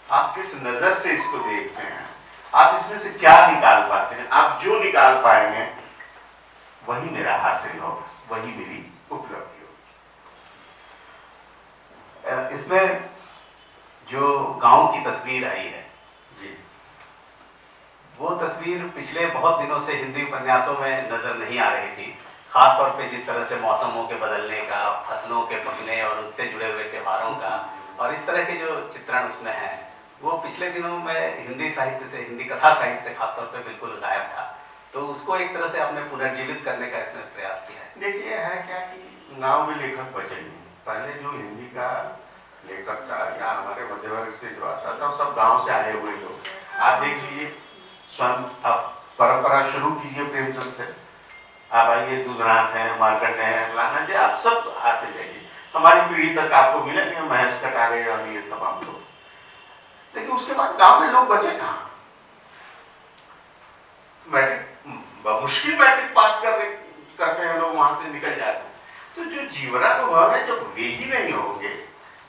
आप किस नजर से इसको देखते हैं, आप इसमें से क्या निकाल पाते हैं। आप जो निकाल पाएंगे वही मेरा हासिल होगा, वही मेरी उपलब्धि होगी। इसमें जो गांव की तस्वीर आई है जी, वो तस्वीर पिछले बहुत दिनों से हिंदी उपन्यासों में नजर नहीं आ रही थी। खासतौर पे जिस तरह से मौसमों के बदलने का, फसलों के पकने और उससे जुड़े हुए त्योहारों का, और इस तरह के जो चित्रण उसमें हैं, वो पिछले दिनों में हिंदी साहित्य से, हिंदी कथा साहित्य से खासतौर पे बिल्कुल गायब था। तो उसको एक तरह से आपने पुनर्जीवित करने का इसमें प्रयास किया है। देखिए है क्या कि गांव में लेखक बचे नहीं। पहले जो हिंदी का लेखक था या हमारे मध्य वर्ग से जो आता था, सब गांव से आए हुए लोग। आप देख लीजिए, स्वयं आप परंपरा शुरू कीजिए प्रेमचंद से, आप आइए, दूधनाथ हैं, मार्कंड हैं, लाना जी, आप सब आते जाइए, हमारी पीढ़ी तक आपको मिलेंगे, महेश कटारे और ये तमाम लोग। लेकिन उसके बाद गांव में लोग बचे कहाँ? मैट्रिक, मुश्किल मैट्रिक पास करते हैं लोग, वहां से निकल जाते हैं। तो जो जीवनानुभव है, जब वे ही नहीं होंगे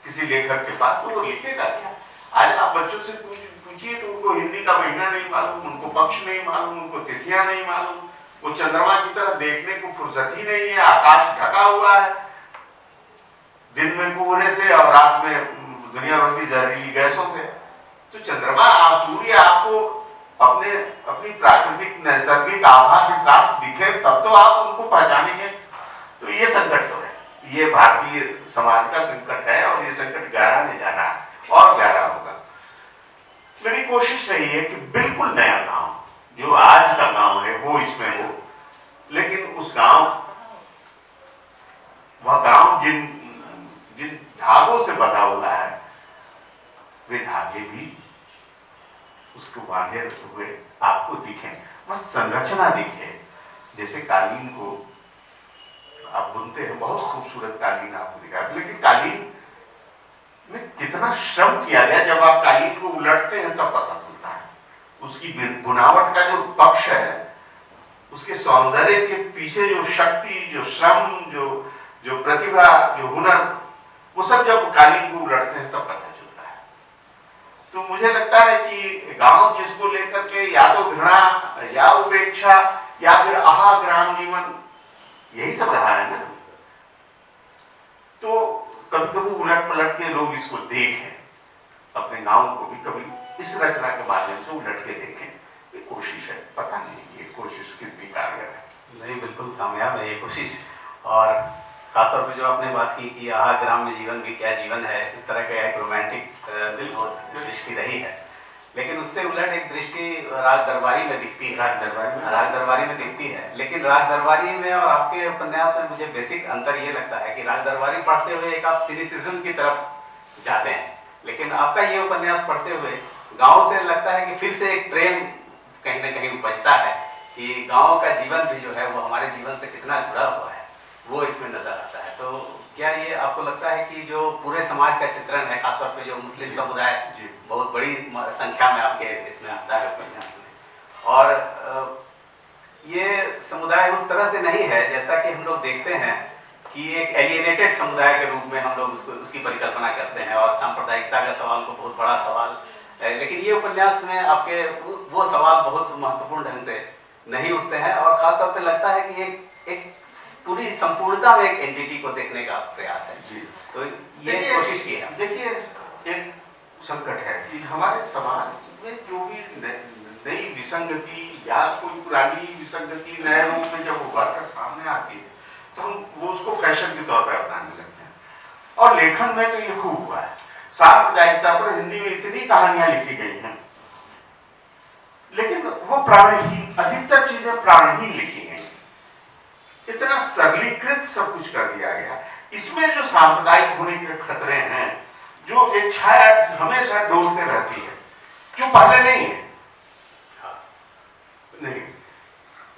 किसी लेखक के पास, तो वो लिखेगा क्या? आज आप बच्चों से पूछिए तो उनको हिंदी का महीना नहीं मालूम, उनको पक्ष नहीं मालूम, उनको तिथियां नहीं मालूम, वो चंद्रमा की तरह देखने को फुर्सत ही नहीं है। आकाश ढका हुआ है, दिन में कोहरे से और रात में दुनिया भर की जहरीली गैसों से। तो चंद्रमा, सूर्य आपको अपनी प्राकृतिक नैसर्गिक आभा के साथ दिखे, तब तो आप उनको पहचानेंगे। तो ये संकट तो है, ये भारतीय समाज का संकट है, और ये संकट गहरा नहीं जा रहा है और गहरा होगा। मेरी कोशिश रही है कि बिल्कुल नया गांव, जो आज का गांव है, वो इसमें हो, लेकिन उस गांव, वह गांव जिन धागों से बंधा हुआ है, वे धागे भी उसको बांधे हुए आपको दिखें, बस संरचना दिखे। जैसे कालीन को आप बुनते हैं, बहुत खूबसूरत कालीन आपको दिखा, लेकिन कालीन में कितना श्रम किया गया, जब आप कालीन को उलटते हैं तब पता चलता है। उसकी बुनावट का जो पक्ष है, उसके सौंदर्य के पीछे जो शक्ति, जो श्रम, जो प्रतिभा, जो हुनर, वो सब जब कालीन को उलटते हैं तब पता चलता है। तो मुझे लगता है कि गांव जिसको लेकर के या तो घृणा या उपेक्षा या फिर आहा ग्राम जीवन, यही सब रहा है ना। तो कभी कभी उलट पलट के लोग इसको देखें, अपने गांव को भी कभी इस रचना के माध्यम से उलट के देखें। ये कोशिश है, पता नहीं ये कोशिश कितनी कारगर है। नहीं, बिल्कुल कामयाब है ये कोशिश। और खासतौर पे जो आपने बात की कि आहा ग्राम में जीवन भी क्या जीवन है, इस तरह का एक रोमांटिक दृष्टि रही है, लेकिन उससे उलट एक दृष्टि राग दरबारी में दिखती है। राग दरबारी में दिखती है, लेकिन राग दरबारी में और आपके उपन्यास में मुझे बेसिक अंतर ये लगता है कि राग दरबारी पढ़ते हुए एक आप सिनिसिज्म की तरफ जाते हैं, लेकिन आपका ये उपन्यास पढ़ते हुए गाँव से लगता है कि फिर से एक प्रेम कहीं ना कहीं उपजता है कि गाँव का जीवन भी जो है वो हमारे जीवन से कितना जुड़ा हुआ है, वो इसमें नजर आता है। तो क्या ये आपको लगता है कि जो पूरे समाज का चित्रण है, खासतौर पे जो मुस्लिम समुदाय बहुत बड़ी संख्या में आपके इसमें आता है उपन्यास में, और ये समुदाय उस तरह से नहीं है जैसा कि हम लोग देखते हैं कि एक एलिएनेटेड समुदाय के रूप में हम लोग उसकी परिकल्पना करते हैं और सांप्रदायिकता का सवाल को बहुत बड़ा सवाल है। लेकिन ये उपन्यास में आपके वो सवाल बहुत महत्वपूर्ण ढंग से नहीं उठते हैं और खासतौर पे लगता है कि एक पूरी संपूर्णता में एक एंटिटी को देखने का प्रयास है जी। तो ये कोशिश की है। देखिए एक संकट है कि हमारे समाज में जो भी नई विसंगति या कोई पुरानी विसंगति नए रूप में जब उभर कर सामने आती है तो हम वो उसको फैशन के तौर पर अपनाने लगते हैं। और लेखन में तो ये खूब हुआ है। सांप्रदायिकता पर हिंदी में इतनी कहानियां लिखी गई हैं, लेकिन वो प्राणहीन, अधिकतर चीजें प्राणहीन लिखी गई, इतना सरलीकृत सब कुछ कर दिया गया। इसमें जो सांप्रदायिक होने के खतरे हैं, जो एक छाया हमेशा डोलते रहती है, जो पहले नहीं है। नहीं,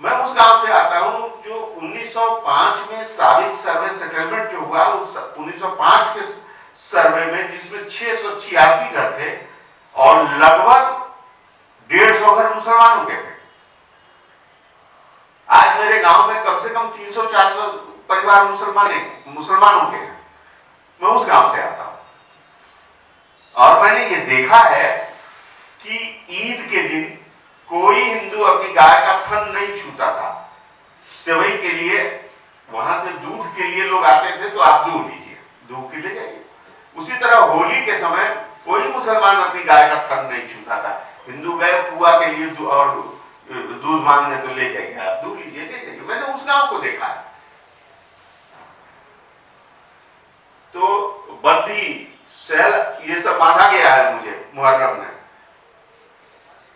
मैं उस गांव से आता हूं जो 1905 में साबिक सर्वे सेटलमेंट जो हुआ, उस 1905 के सर्वे में जिसमें 686 घर थे और लगभग 150 घर मुसलमानों के थे। आज मेरे गांव में कम से कम 300-400 परिवार मुसलमानों के हैं। मैं उस गांव से आता हूं और मैंने ये देखा है कि ईद के दिन कोई हिंदू अपनी गाय का थन नहीं छूता था। सेवई के लिए वहां से दूध के लिए लोग आते थे, तो आप दूध लीजिए, दूध के ले जाइए। उसी तरह होली के समय कोई मुसलमान अपनी गाय का थन नहीं छूता था। हिंदू गए पुआ के लिए और दूध मांगने, तो ले जाइए, आप दूध लीजिए, ले जाइए। मैंने उस गांव को देखा है। तो बद्दी, सहल, ये सब बांधा गया है मुझे मुहर्रम में।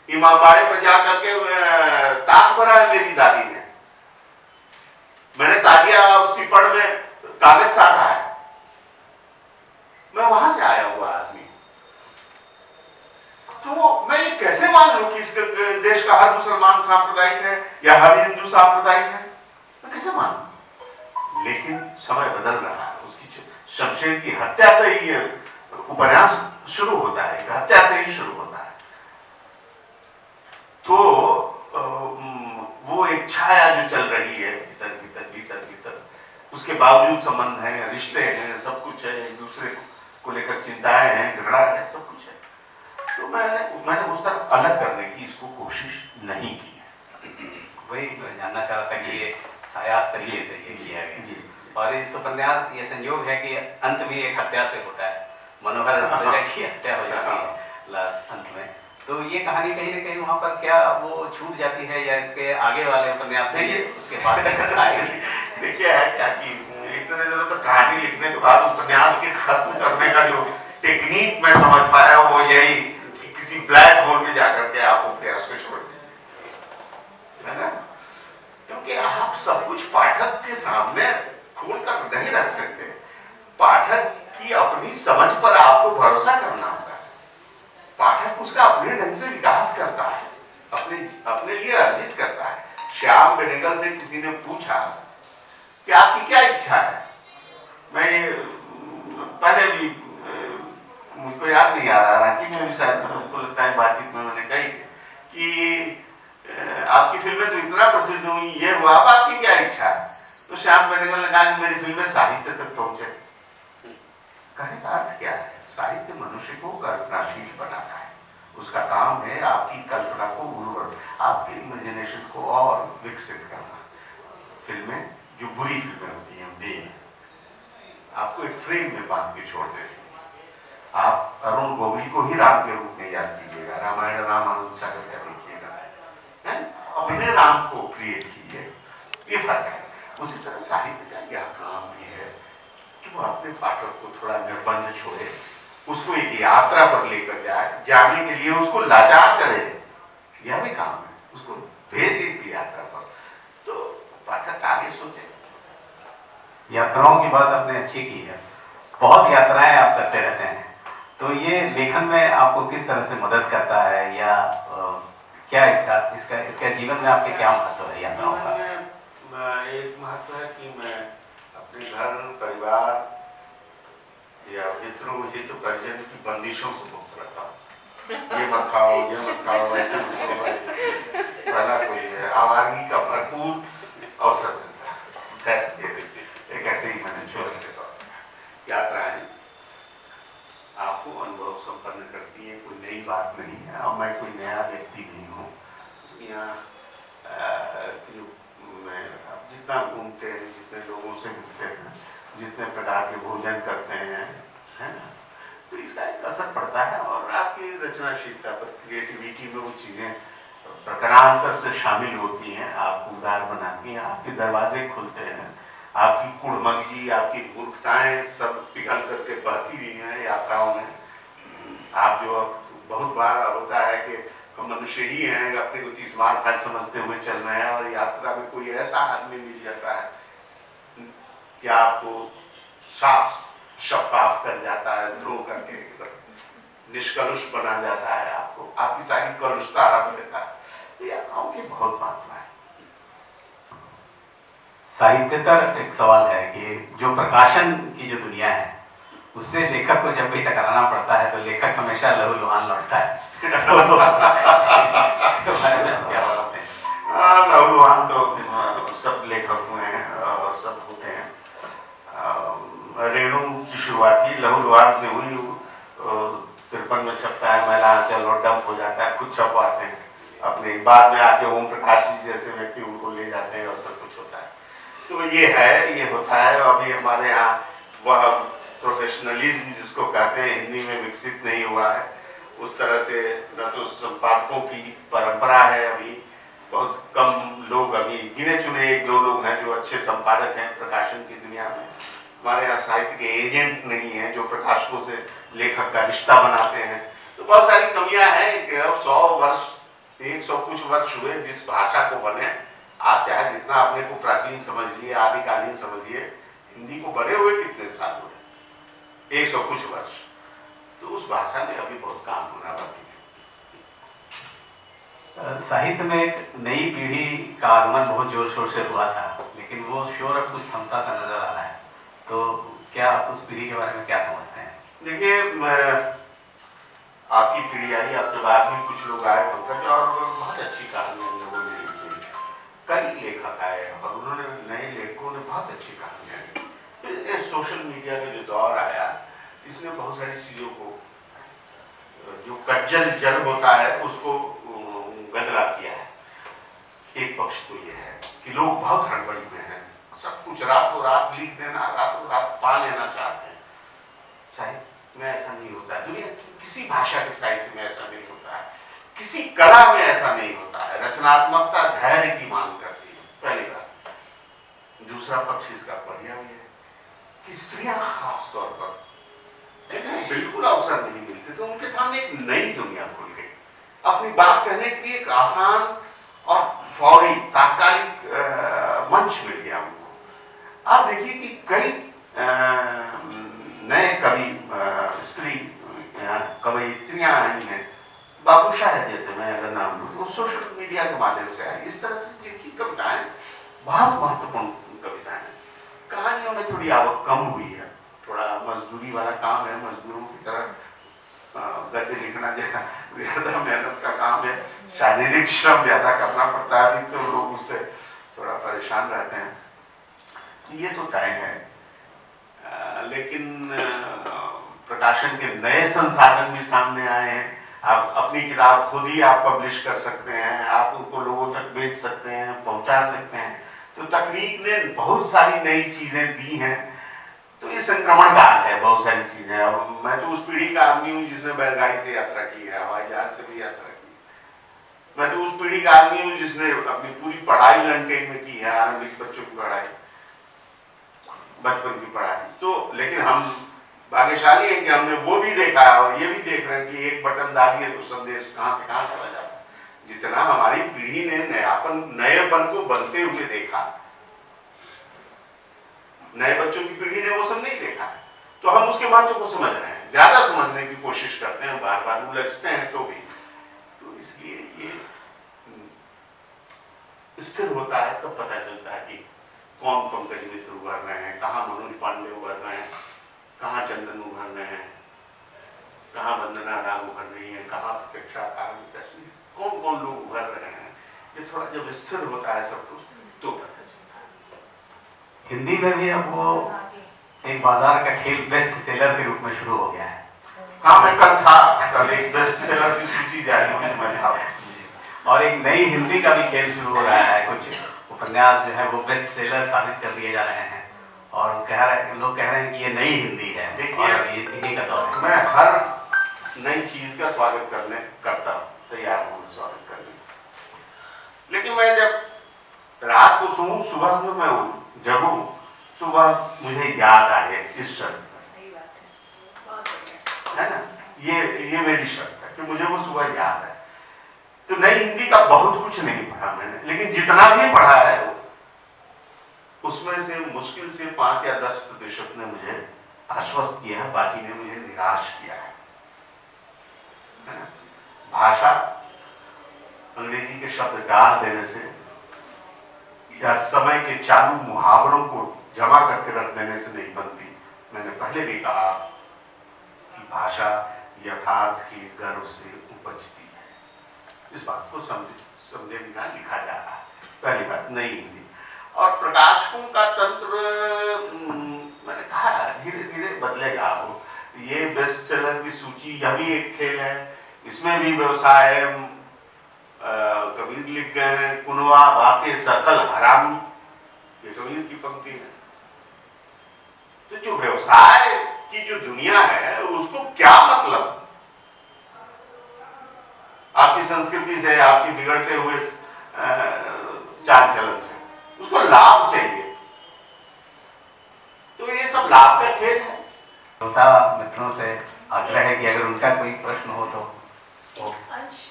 इमामबाड़े पर जाकर के ताक भरा है मेरी दादी ने। मैंने ताजिया और सिपड़ में कागज साटा है। मैं वहां से आया हुआ आदमी, तो मैं ये कैसे मान लूं कि इस देश का हर मुसलमान सांप्रदायिक है या हर हिंदू सांप्रदायिक है? मैं कैसे मानूं? लेकिन समय बदल रहा है। उसकी शमशेर की हत्या से ही ये उपन्यास शुरू होता है, हत्या से ही शुरू होता है। तो वो एक छाया जो चल रही है भीतर भीतर भीतर भीतर, उसके बावजूद संबंध हैं, रिश्ते हैं, सब कुछ है, एक दूसरे को लेकर चिंताएं हैं, घृणा है, सब कुछ है। तो मैंने उस तरह अलग करने की इसको कोशिश नहीं की है। वही मैं जानना चाह रहा था कि ये सायास तरीके से ये किया गया और इस उपन्यास ये संयोग है कि अंत भी एक हत्या से होता है। मनोहर की हत्या हो जाती है अंत में। तो ये कहानी कहीं ना कहीं वहाँ पर क्या वो छूट जाती है या इसके आगे वाले उपन्यास में उसके बाद आएगी? देखिए है क्या कि इतने दिनों तक कहानी लिखने के बाद उपन्यास के खत्म करने का जो टेक्निक मैं समझ पाया वो यही कि किसी ब्लैक होल में जाकर के आप उपन्यास को छोड़ दीजिए, है ना? क्योंकि आप सब कुछ पाठक के सामने खोलकर नहीं रख सकते। पाठक की अपनी समझ पर आपको भरोसा करना होगा। पाठक उसका अपने ढंग से विकास करता है, अपने लिए अर्जित करता है। श्याम बेनेगल से किसी ने पूछा कि आपकी क्या इच्छा है? मैं ये पहले भी मुझको याद नहीं आ रहा, रांची में भी शायद मुझको लगता है बातचीत में मैंने कही थी कि आपकी फिल्में तो इतना प्रसिद्ध हुई, ये हुआ, अब आपकी क्या इच्छा है? तो श्याम बेनेगल ने कहा कि मेरी फिल्में साहित्य तक पहुंचे। कहने का अर्थ क्या है? साहित्य मनुष्य को कल्पनाशील बनाता है। उसका काम है आपकी कल्पना को उर्वर, आपके इमेजिनेशन को और विकसित करना। फिल्में जो बुरी फिल्में होती हैं वे आपको एक फ्रेम में बांध के छोड़ देती हैं। आप अरुण गोविल को ही राम के रूप में याद कीजिएगा, रामायण रामानंद सागर का देखिएगा, अपने राम को क्रिएट कीजिए, ये फर्क है। उसी तरह साहित्य का यह काम भी है कि वो अपने पाठक को थोड़ा निर्बंध छोड़े, उसको एक यात्रा पर लेकर जाए, जाने के लिए उसको लाचार करे, यह भी काम है। उसको भेज एक यात्रा पर, तो पाठक आगे सोचे। यात्राओं की बात आपने अच्छी की है, बहुत यात्राएं आप करते रहते हैं, तो ये लेखन में आपको किस तरह से मदद करता है या क्या इसका जीवन में आपके क्या महत्व है यात्राओं का? एक महत्व है कि मैं अपने घर परिवार या मित्रों हित परिजन की बंदिशों से मुक्त रहता हूँ। ये मत खाओ, ये मत खाओ, ऐसे पहला कोई है, आवारगी का भरपूर अवसर मिलता है। एक ऐसे ही मैं जितना घूमते हैं, जितने लोगों से मिलते हैं, जितने प्रकार के भोजन करते हैं, है ना, तो इसका एक असर पड़ता है और आपकी रचनाशीलता पर, क्रिएटिविटी में वो चीज़ें प्रकारांतर से शामिल होती हैं, आपको उदार बनाती हैं, आपके दरवाजे खुलते हैं, आपकी कुड़मगी, आपकी मूर्खताएं सब पिघल करके बहती हुई हैं यात्राओं में। आप जो बहुत बार होता है कि हम मनुष्य ही हैं, अपने को 30 मार खास समझते हुए चल रहे हैं और यात्रा में कोई ऐसा आदमी मिल जाता है कि आपको साफ शफाफ कर जाता है, धो करके एकदम निष्कलुष बना जाता है, आपको आपकी सारी कलुषता हट लेता है। तो यात्राओं की बहुत महत्व है। साहित्यतर एक सवाल है कि जो प्रकाशन की जो दुनिया है उससे लेखक को जब भी टकराना पड़ता है तो लेखक हमेशा लहूलुहान लौटता है। इसके बारे में आप क्या बोलते हैं? लहूलुहान तो सब लेखक हुए हैं और सब होते हैं। रेणु की शुरुआत ही लहूलुहान से हुई। 53 में छपता है महिला आंचल और डंप हो जाता है, खुद छपवाते हैं अपने, बाद में आके ओम प्रकाश जी जैसे व्यक्ति उनको ले जाते हैं और सब कुछ होता है। तो ये है, ये होता है। अभी हमारे यहाँ वह प्रोफेशनलिज्म जिसको कहते हैं हिंदी में विकसित नहीं हुआ है, उस तरह से न तो संपादकों की परंपरा है। अभी बहुत कम लोग, अभी गिने चुने 1-2 लोग हैं जो अच्छे संपादक हैं प्रकाशन की दुनिया में। हमारे यहाँ साहित्य के एजेंट नहीं है जो प्रकाशकों से लेखक का रिश्ता बनाते हैं। तो बहुत सारी कमियां हैं कि अब 100 वर्ष, 100 कुछ वर्ष हुए जिस भाषा को बने। आप चाहे जितना अपने को प्राचीन समझिए, आदिकालीन समझिए, हिंदी को बने हुए कितने साल हुए? 100 कुछ वर्ष। तो उस भाषा में अभी बहुत काम होना बाकी है। साहित्य में एक नई पीढ़ी का आगमन बहुत जोर शोर से हुआ था, लेकिन वो शोर अब कुछ थमता सा नजर आ रहा है। तो क्या आप उस पीढ़ी के बारे में क्या समझते हैं? देखिए, आपकी पीढ़ी आई, आपके बाद में कुछ लोग आए पंकज, और बहुत अच्छी कहानियां लोगों ने लिखी। कई लेखक आए और उन्होंने, नए लेखकों ने बहुत अच्छी कहानियां लिखी। सोशल मीडिया का जो दौर आया, इसने बहुत सारी चीजों को, जो कज्जल जल होता है उसको गदला किया है। एक पक्ष तो ये है कि लोग बहुत हड़बड़ी में हैं, सब कुछ रातों रात लिख देना, रातों रात पा लेना चाहते हैं। साहित्य में ऐसा नहीं होता है, दुनिया की किसी भाषा के साहित्य में ऐसा नहीं होता है, किसी कला में ऐसा नहीं होता है। रचनात्मकता धैर्य की मांग करती है, पहली बात। दूसरा पक्ष इसका बढ़िया भी है कि स्त्रियां खास तौर पर बिल्कुल अवसर नहीं मिलते, तो उनके सामने एक नई दुनिया खुल गई। अपनी बात कहने के लिए एक आसान और फौरी तात्कालिक मंच मिल गया उनको। आप देखिए कि कई नए कवि, स्त्री कवयित्रियां आई हैं। बाबू शाह जैसे, मैं अगर नाम लूँ, वो सोशल मीडिया के माध्यम से आए। इस तरह से जिनकी कविताएं बहुत महत्वपूर्ण कविताएं हैं। कहानियों में थोड़ी आवक कम हुई है, थोड़ा मजदूरी वाला काम है, मजदूरों की तरह गद्य लिखना ज्यादा मेहनत का काम है, शारीरिक श्रम ज्यादा करना पड़ता है, तो लोग उससे थोड़ा परेशान रहते हैं। ये तो तय है। लेकिन प्रकाशन के नए संसाधन भी सामने आए हैं। आप अपनी किताब खुद ही आप पब्लिश कर सकते हैं, आप उनको लोगों तक भेज सकते हैं, पहुंचा सकते हैं। तो तकनीक ने बहुत सारी नई चीजें दी हैं। तो ये संक्रमण काल है, बहुत सारी चीजें। अब मैं तो उस पीढ़ी का आदमी हूँ जिसने बैलगाड़ी से यात्रा की है, हवाई जहाज से भी यात्रा की। मैं तो उस पीढ़ी का आदमी हूँ जिसने अपनी पूरी पढ़ाई लंटेन में की है, आरंभिक बच्चों की पढ़ाई, बचपन की पढ़ाई। तो लेकिन हम भाग्यशाली हैं कि हमने वो भी देखा है और ये भी देख रहे हैं कि एक बटन दाबिए तो संदेश कहां से कहां चला जाता है। जितना हमारी पीढ़ी ने नएपन को बनते हुए देखा, नए बच्चों की पीढ़ी ने वो सब नहीं देखा। तो हम उसके महत्व को समझ रहे हैं, ज्यादा समझने की कोशिश करते हैं, बार बार उलझते हैं तो भी। तो इसलिए ये स्थिर होता है, तब पता चलता है कि कौन पंकज मित्र उभर रहे हैं, कहाँ मनोज पांडे उभर रहे हैं, कहाँ चंदन उभर रहे हैं, कहाँ वंदना राम उभर रही है, कहाँ प्रतीक्षा कौन कौन लोग उभर रहे हैं। ये थोड़ा जब स्थिर होता है सब कुछ तो पता चलता है। हिंदी में भी अब वो एक बाजार का खेल बेस्ट सेलर के रूप में शुरू हो गया है। हाँ, मैं कल एक बेस्ट सेलर की सूची जारी हुई, मैं था। और एक नई हिंदी का भी खेल शुरू हो रहा है, कुछ उपन्यास जो है वो बेस्ट सेलर साबित कर दिए जा रहे हैं और लोग कह रहे हैं कि ये नई हिंदी है। देखिए, और ये इन्हीं का दौर है। मैं हर नई चीज का स्वागत करता हूँ, तैयार हूँ स्वागत करने। लेकिन मैं जब रात को सोऊं, सुबह में मैं जगूं, तो वह मुझे याद आए इस शब्द है ना, ये मेरी शर्त है कि मुझे वो सुबह याद है। तो नई हिंदी का बहुत कुछ नहीं पढ़ा मैंने, लेकिन जितना भी पढ़ा है उसमें से मुश्किल से 5 या 10% ने मुझे आश्वस्त किया है, बाकी ने मुझे निराश किया है ना? भाषा अंग्रेजी के शब्द डाल देने से या समय के चालू मुहावरों को जमा करके रख देने से नहीं बनती। मैंने पहले भी कहा कि भाषा यथार्थ के गर्व से उपजती है। इस बात को समझे बिना लिखा जा रहा है। पहली बात नई हिंदी। और प्रकाशकों का तंत्र मैंने कहा धीरे धीरे बदलेगा। वो ये बेस्ट सेलर की सूची, यह भी एक खेल है, इसमें भी व्यवसाय है। कबीर लिख गए हैं, कुनवा वाके सकल हरामी, ये कबीर की पंक्ति है। तो जो व्यवसाय की जो दुनिया है उसको क्या मतलब आपकी संस्कृति से, आपकी बिगड़ते हुए चाल चलन से, उसको लाभ चाहिए। तो ये सब लाभ का खेल है। श्रोता मित्रों से आग्रह है कि अगर उनका कोई प्रश्न हो तो वो अंश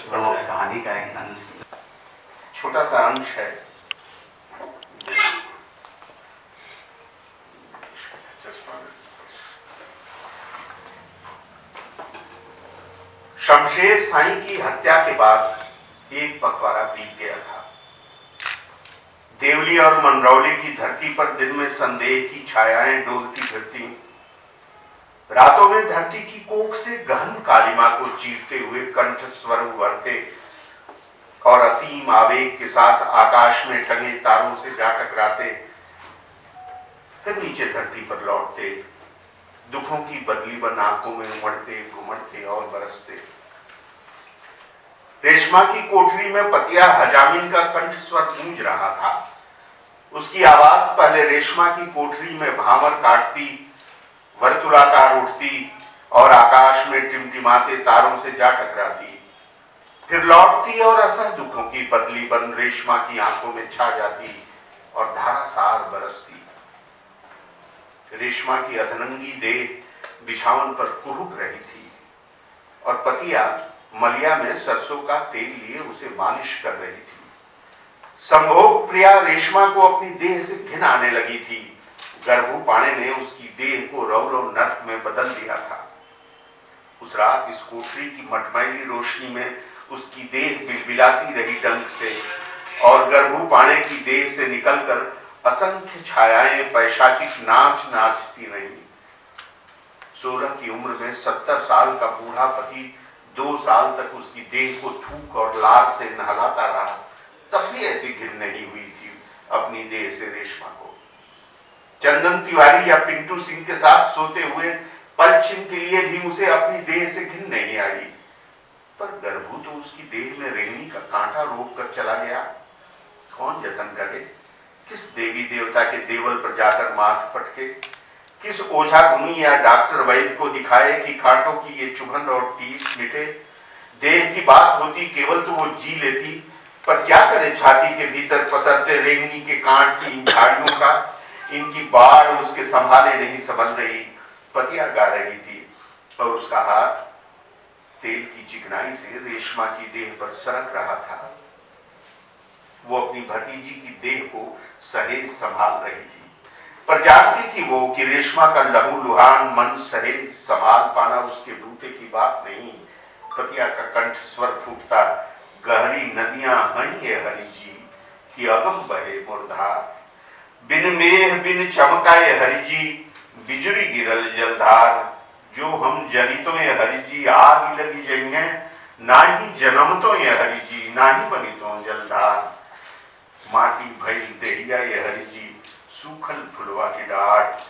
वो कहानी का एक अंश, छोटा सा अंश है। शमशेर साईं की हत्या के बाद एक पखवाड़ा बीत गया था। देवली और मंडरौली की धरती पर दिन में संदेह की छायाएं डोलती फिरती, रातों में धरती की कोख से गहन कालिमा को चीरते हुए कंठ स्वर उभरते और असीम आवेग के साथ आकाश में टंगे तारों से जा टकराते, फिर नीचे धरती पर लौटते, दुखों की बदली बन आंखों में उमड़ते, घुमड़ते और बरसते। रेशमा की कोठरी में पतिया हजामिन का कंठ स्वर गूंज रहा था। उसकी आवाज पहले रेशमा की कोठरी में भामर काटती, वर्तुलाकार उठती और आकाश में टिमटिमाते तारों से जा टकराती, फिर लौटती और असह दुखों की बदली बन रेशमा की आंखों में छा जाती और धारासार बरसती। रेशमा की अधनंगी देह बिछावन पर कुहुक रही थी और पतिया मलिया में सरसों का तेल लिए उसे मालिश कर रही थी। संभोग प्रिया रेशमा को अपनी देह से घिन आने लगी थी। गर्भूपाणे ने उसकी देह को रौरव नर्क में बदल दिया था। उस रात इस कोठरी की मटमैली रोशनी में उसकी देह बिलबिलाती रही डंक से और गर्भूपाणे की देह से निकलकर असंख्य छायाएं पैशाचिक नाच नाचती रही। 16 की उम्र में 70 साल का बूढ़ा पति 2 साल तक उसकी देह को थूक और लार से नहलाता रहा, तब भी ऐसी घिन नहीं हुई थी अपनी देह से रेशमा को। चंदन तिवारी या पिंटू सिंह के साथ सोते हुए पलछिन के लिए भी उसे अपनी देह से घिन नहीं आई। पर गर्भू तो उसकी देह में रेंगनी का कांटा रोक कर चला गया। कौन जतन करे? किस देवी देवता के देवल पर जाकर माथ पटके? किस ओझा गुनी या डॉक्टर वैद्य को दिखाए कि कांटों की ये चुभन और टीस मिटे? देह की बात होती केवल तो वो जी लेती, पर क्या करे छाती के भीतर पसरते रेंगनी के कांट की इन झाड़ियों का? इनकी बाढ़ उसके संभाले नहीं संभल रही। पतिया गा रही थी और उसका हाथ तेल की चिकनाई से रेशमा की देह पर सरक रहा था। वो अपनी भतीजी की देह को सहेज संभाल रही थी, पर जानती थी वो कि रेशमा का लहू लुहान मन सहेज संभाल पाना उसके बूते की बात नहीं। पतिया का कंठ स्वर फूटता, गहरी नदियां हैं ये हरि जी कि अगम बहे मुरधार, बिन मेह बिन चमकाए हरि जी बिजुरी गिरल जलधार, जो हम जनितो ये हरि जी आग लगी जइहे, ना ही जन्मतो ये हरि जी ना ही बनितो जलधार। माटी भइल देहिया ये हरि जी सूखल फुलवा की डाट,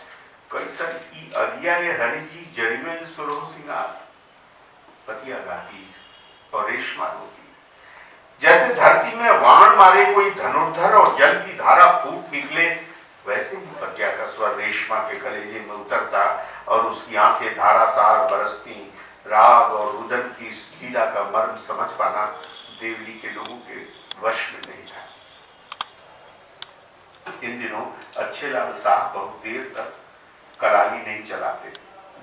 कैसन ई अगिया ये हरि जी जरिवेल सुरो सिंगार। पतिया गाती और रेशमा रोती। जैसे धरती में वाण मारे कोई धनुर्धर और जल की धारा फूट निकले, वैसे ही पतिया का स्वर रेशमा के कलेजे में उतरता और उसकी आंखें धारासार बरसती। राग और रुदन की इस लीला का मर्म समझ पाना देवली के लोगों के वश में नहीं था। इन दिनों अच्छे लाल साहब बहुत देर तक कराली नहीं चलाते।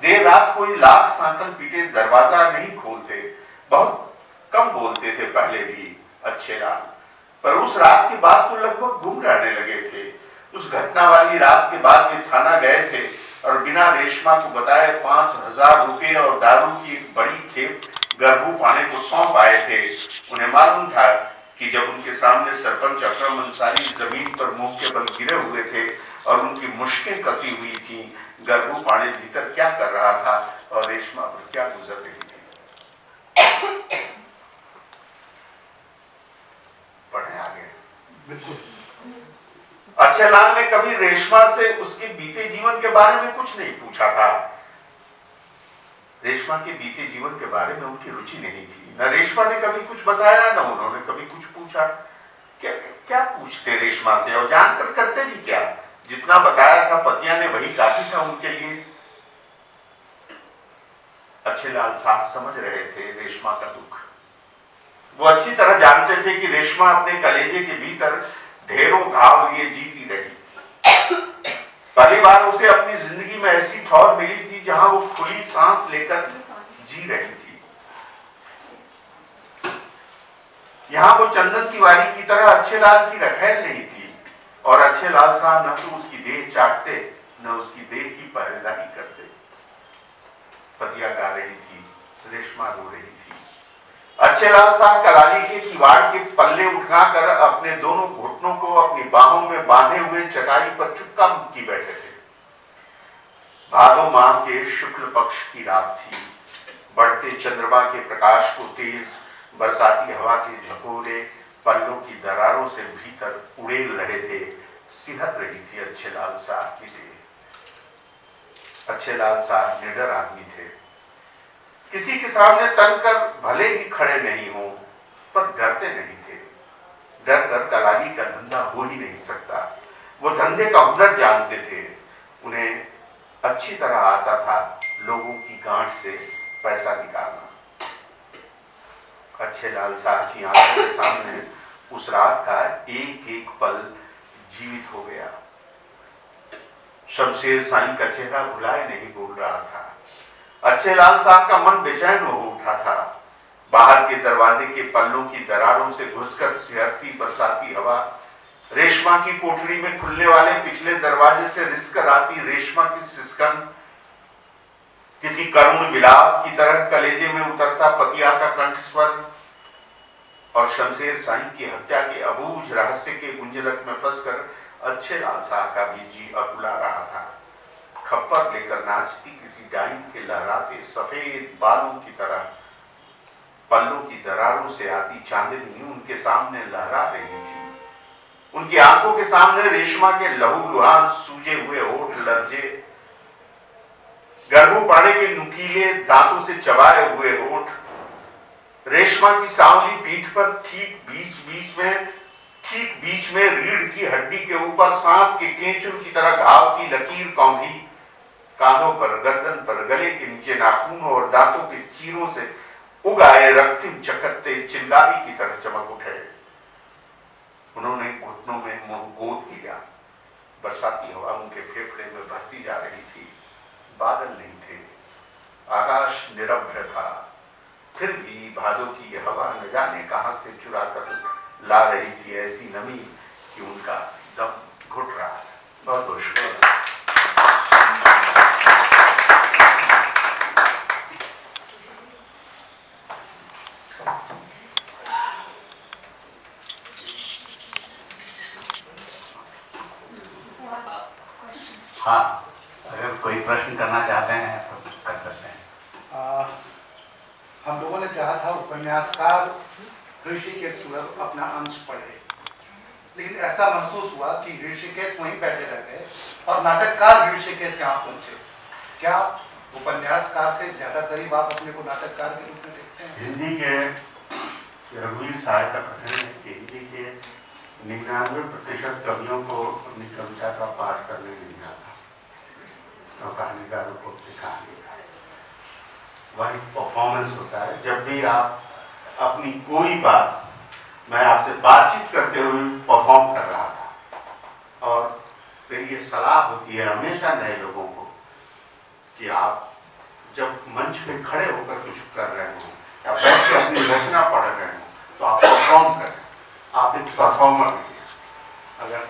देर रात कोई लाख सांकल पीटे दरवाजा नहीं खोलते। बहुत कम बोलते थे पहले भी अच्छे लाल, पर उस रात के बाद तो लगभग गुम रहने लगे थे। उस घटना वाली रात के बाद वे थाना गए थे और बिना रेशमा को बताए 5,000 रुपये और दारू की बड़ी खेप गरबू पाने को सौंप आए थे। उन्हें मालूम था कि जब उनके सामने सरपंच अकरम अंसारी जमीन पर मुंह के बल गिरे हुए थे और उनकी मुश्कें कसी हुई थी, गरबू पाने भीतर क्या कर रहा था और रेशमा पर क्या गुजर रही थी। पढ़े आगे। बिल्कुल। अच्छे लाल ने कभी रेशमा से उसके बीते जीवन के बारे में कुछ नहीं पूछा था। रेशमा के बीते जीवन के बारे में उनकी रुचि नहीं थी। न रेशमा ने कभी कुछ बताया, न उन्होंने कभी कुछ पूछा। क्या पूछते रेशमा से और जानकर करते भी क्या? जितना बताया था पतिया ने वही काफी था उनके लिए। अच्छे लाल साहब समझ रहे थे रेशमा का दुख। वो अच्छी तरह जानते थे कि रेशमा अपने कलेजे के भीतर ढेरों घाव लिए जीती रही। पहली बार उसे अपनी जिंदगी में ऐसी ठौर मिली थी जहां वो खुली सांस लेकर जी रही थी। यहां वो चंदन तिवारी की तरह अच्छे लाल की रखेल नहीं थी और अच्छे लाल साहब न तो उसकी देह चाटते न उसकी देह की पहरेदारी करते। पतिया गा रही थी, रेशमा रो रही थी। अच्छे लाल साहब कराली के किवाड़ के पल्ले उठाकर अपने दोनों घुटनों को अपनी बाहों में बांधे हुए चटाई पर चुपका मुक्की बैठे थे। भादो माह के शुक्ल पक्ष की रात थी। बढ़ते चंद्रमा के प्रकाश को तेज बरसाती हवा के झकोरे पल्लों की दरारों से भीतर उड़ेल रहे थे। सिहर रही थी अच्छे लाल साहब की देह। अच्छे लाल साहब निडर आदमी थे। किसी के सामने तनकर भले ही खड़े नहीं हो, पर डरते नहीं थे। डर कर कलाली का धंधा हो ही नहीं सकता। वो धंधे का हुनर जानते थे। उन्हें अच्छी तरह आता था लोगों की गांठ से पैसा निकालना। अच्छे लाल साहब की आंखों के सामने उस रात का एक एक पल जीवित हो गया। शमशेर साईं का चेहरा भुलाए नहीं बोल रहा था। अच्छे लाल साहब का मन बेचैन हो उठा था। बाहर के दरवाजे के पल्लों की दरारों से घुसकर सिहरती बरसाती हवा, रेशमा की कोठरी में खुलने वाले पिछले दरवाजे से रिसकर आती रेशमा की सिसकन, किसी करुण विलाप की तरह कलेजे में उतरता पतिया का कंठ स्वर और शमशेर साईं की हत्या के अबूझ रहस्य के गुंजलक में फंसकर अच्छे लाल साहब का भी जी अकुला रहा था। खप्पर लेकर नाचती किसी डाइन के लहराते सफेद बालों की तरह पल्लों की दरारों से आती चांदनी उनके सामने लहरा रही थी। उनकी आंखों के सामने रेशमा के लहूलुहान सूजे हुए होठ लर्जे, गर्भू पाड़े के नुकीले दांतों से चबाए हुए होठ, रेशमा की सांवली पीठ पर ठीक बीच में रीढ़ की हड्डी के ऊपर सांप के केंचुर की तरह घाव की लकीर कौंधी, कांधों पर, गर्दन पर, गले के नीचे नाखूनों और दांतों के चीरों से उगाए रक्तिम चकत्ते चिंगारी की तरह चमक उठे। उन्होंने घुटनों में मुंह गोद लिया। बरसाती हवा उनके फेफड़े में भरती जा रही थी। बादल नहीं थे, आकाश निरभ्र था। फिर भी भादों की हवा न जाने कहां से चुरा कर ला रही थी ऐसी नमी कि उनका दम घुट रहा था। बहुत बहुत शुक्रिया। हाँ, अगर कोई प्रश्न करना चाहते हैं तो कर सकते हैं। हम लोगों ने चाहा था उपन्यासकार ऋषिकेश सुलभ अपना अंश पढ़े, लेकिन ऐसा महसूस हुआ कि ऋषिकेश वहीं बैठे रह गए और नाटककार ऋषिकेश यहाँ पहुंचे। क्या उपन्यासकार से ज्यादा करीब आप अपने को नाटककार के रूप में देखते हैं? हिंदी के रघुवीर साहब का कथन है कि हिंदी के 99% कवियों को अपनी कविता का पाठ करने नहीं आता और कहानीकारों को अपनी कहानी का वही परफॉर्मेंस होता है। जब भी आप अपनी कोई बात, मैं आपसे बातचीत करते हुए परफॉर्म कर रहा था और फिर ये सलाह होती है हमेशा नए लोगों को कि आप जब मंच पे खड़े होकर कुछ कर रहे हो या बैठ के अपनी रचना पढ़ रहे हो तो आप परफॉर्म करें, आप एक परफॉर्मर हैं। अगर